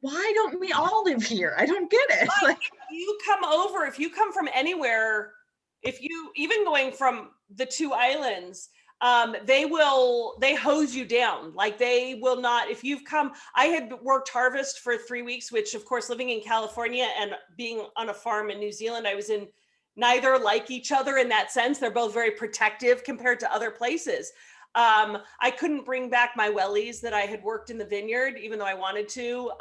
S2: why don't we all live here? I don't get it.
S4: If you come over, if you come from anywhere, if you even going from the two islands, they hose you down. They will not, if you've come, I had worked harvest for 3 weeks, which of course, living in California and being on a farm in New Zealand, I was in neither like each other in that sense. They're both very protective compared to other places. I couldn't bring back my wellies that I had worked in the vineyard, even though I wanted to,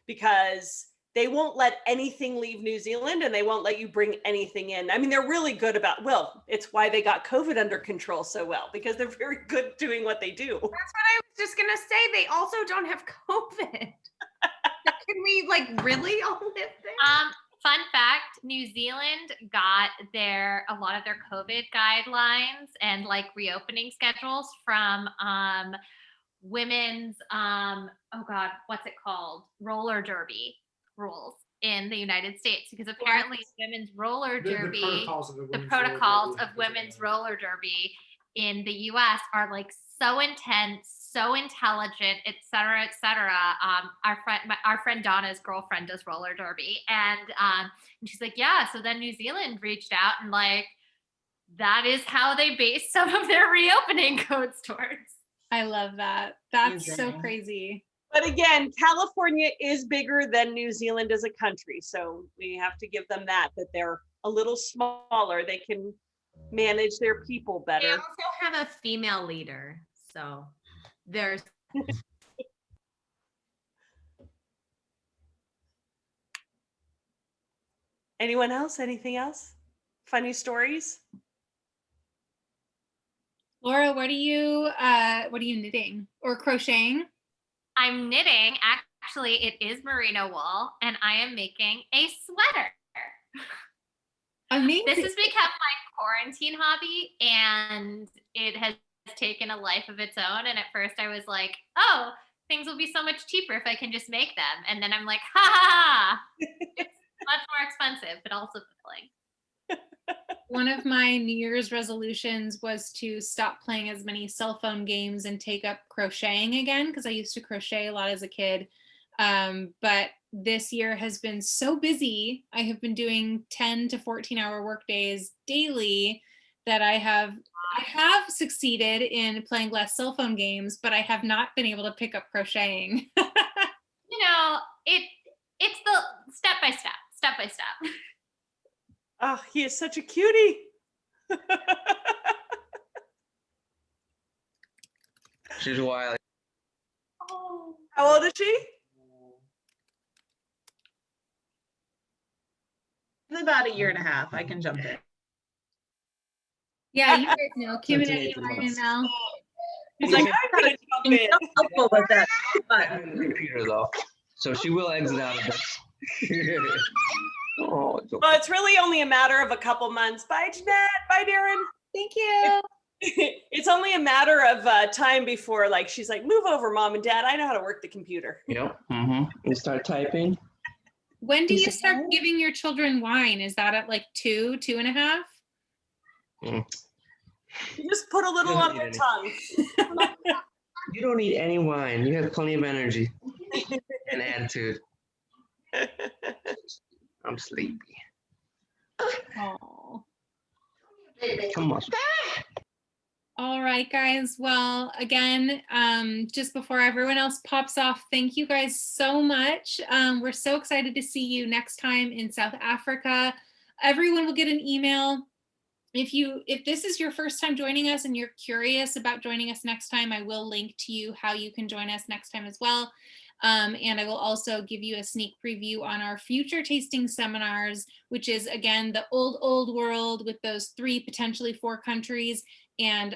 S4: because they won't let anything leave New Zealand and they won't let you bring anything in. I mean, they're really good about, it's why they got COVID under control so well, because they're very good doing what they do.
S7: That's what I was just going to say. They also don't have COVID. Can we really all live there?
S10: Fun fact, New Zealand got a lot of their COVID guidelines and reopening schedules from women's, what's it called? Roller derby rules in the United States, because apparently women's roller derby, the protocols of women's roller derby in the US are so intense, so intelligent, et cetera, et cetera. Our friend Donna's girlfriend does roller derby, and she's like, yeah. So then New Zealand reached out and that is how they base some of their reopening codes towards.
S1: I love that. That's so crazy.
S4: But again, California is bigger than New Zealand as a country, so we have to give them that they're a little smaller. They can manage their people
S7: They
S4: better.
S7: also have a female leader, so there's.
S4: Anyone else? Anything else? Funny stories?
S1: Laura, what are you knitting or crocheting?
S10: I'm knitting. Actually, it is merino wool, and I am making a sweater.
S1: Amazing.
S10: This has become my quarantine hobby, and it has taken a life of its own. And at first I was like, oh, things will be so much cheaper if I can just make them. And then I'm like, ha ha ha. It's much more expensive, but also fulfilling.
S1: One of my New Year's resolutions was to stop playing as many cell phone games and take up crocheting again, because I used to crochet a lot as a kid. But this year has been so busy. I have been doing 10 to 14-hour work days daily that I have succeeded in playing less cell phone games, but I have not been able to pick up crocheting.
S10: You know, it's the step by step.
S4: Oh, he is such a cutie.
S14: She's wild.
S4: Oh, how old is she?
S2: In about 1.5 years. I can jump in.
S1: Yeah, you guys know Kim and
S14: That's
S1: Eddie,
S14: 18
S1: Ryan
S14: months.
S1: and Mel.
S4: He's like, I'm gonna jump in.
S2: So helpful with that.
S14: Computer though, so she will exit out of this. Oh, it's okay.
S4: Well, it's really only a matter of a couple months. Bye, Jeanette. Bye, Darren.
S1: Thank you.
S4: It's only a matter of time before, like, she's like, move over, Mom and Dad. I know how to work the computer.
S14: Yep. You start typing.
S1: When do you start giving your children wine? Is that at like 2, 2.5?
S4: You just put a little on their tongue.
S14: You don't need any wine. You have plenty of energy and attitude. I'm sleepy.
S1: Oh.
S14: Come on.
S1: All right, guys. Well, again, just before everyone else pops off, thank you guys so much. We're so excited to see you next time in South Africa. Everyone will get an email. If this is your first time joining us and you're curious about joining us next time, I will link to you how you can join us next time as well. And I will also give you a sneak preview on our future tasting seminars, which is, again, the old world with those 3, potentially 4 countries, and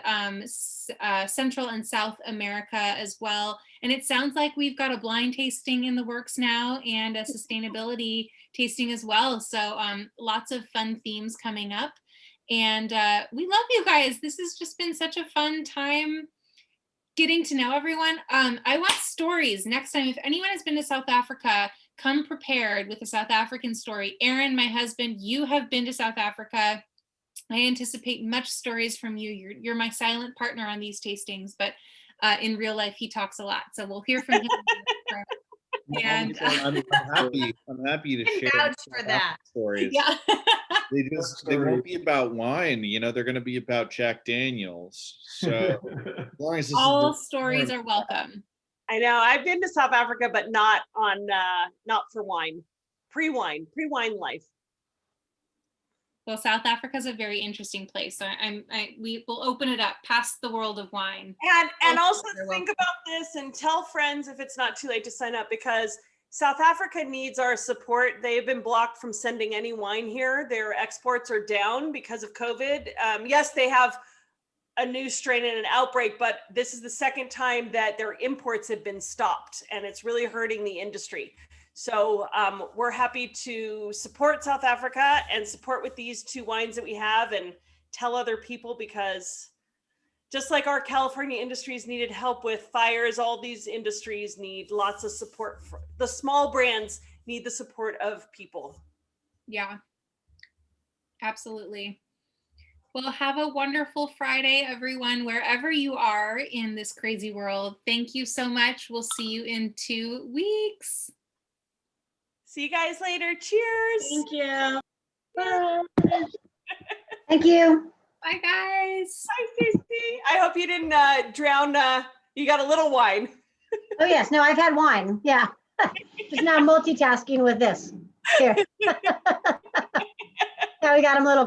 S1: Central and South America as well. And it sounds like we've got a blind tasting in the works now and a sustainability tasting as well. So lots of fun themes coming up. And we love you guys. This has just been such a fun time getting to know everyone. I want stories next time. If anyone has been to South Africa, come prepared with a South African story. Aaron, my husband, you have been to South Africa. I anticipate much stories from you. You're my silent partner on these tastings, but in real life, he talks a lot. So we'll hear from him. And
S15: I'm happy to share
S7: vouch for that.
S15: stories.
S1: Yeah.
S15: They won't be about wine, they're going to be about Jack Daniels. So as long as this
S1: all
S15: is
S1: stories are welcome.
S4: I know. I've been to South Africa, but not for wine. Pre-wine life.
S1: Well, South Africa is a very interesting place. So we will open it up past the world of wine.
S4: And also think about this and tell friends if it's not too late to sign up, because South Africa needs our support. They have been blocked from sending any wine here. Their exports are down because of COVID. Yes, they have a new strain and an outbreak, but this is the second time that their imports have been stopped, and it's really hurting the industry. So we're happy to support South Africa and support with these 2 wines that we have, and tell other people, because just like our California industries needed help with fires, all these industries need lots of support. The small brands need the support of people.
S1: Yeah, absolutely. Well, have a wonderful Friday, everyone, wherever you are in this crazy world. Thank you so much. We'll see you in 2 weeks.
S4: See you guys later. Cheers.
S2: Thank you.
S4: Bye.
S12: Thank you.
S1: Bye, guys.
S4: Bye, Stacey. I hope you didn't drown. You got a little wine.
S12: Oh, yes. No, I've had wine. Yeah. Just now multitasking with this. Here. Now we got him a little.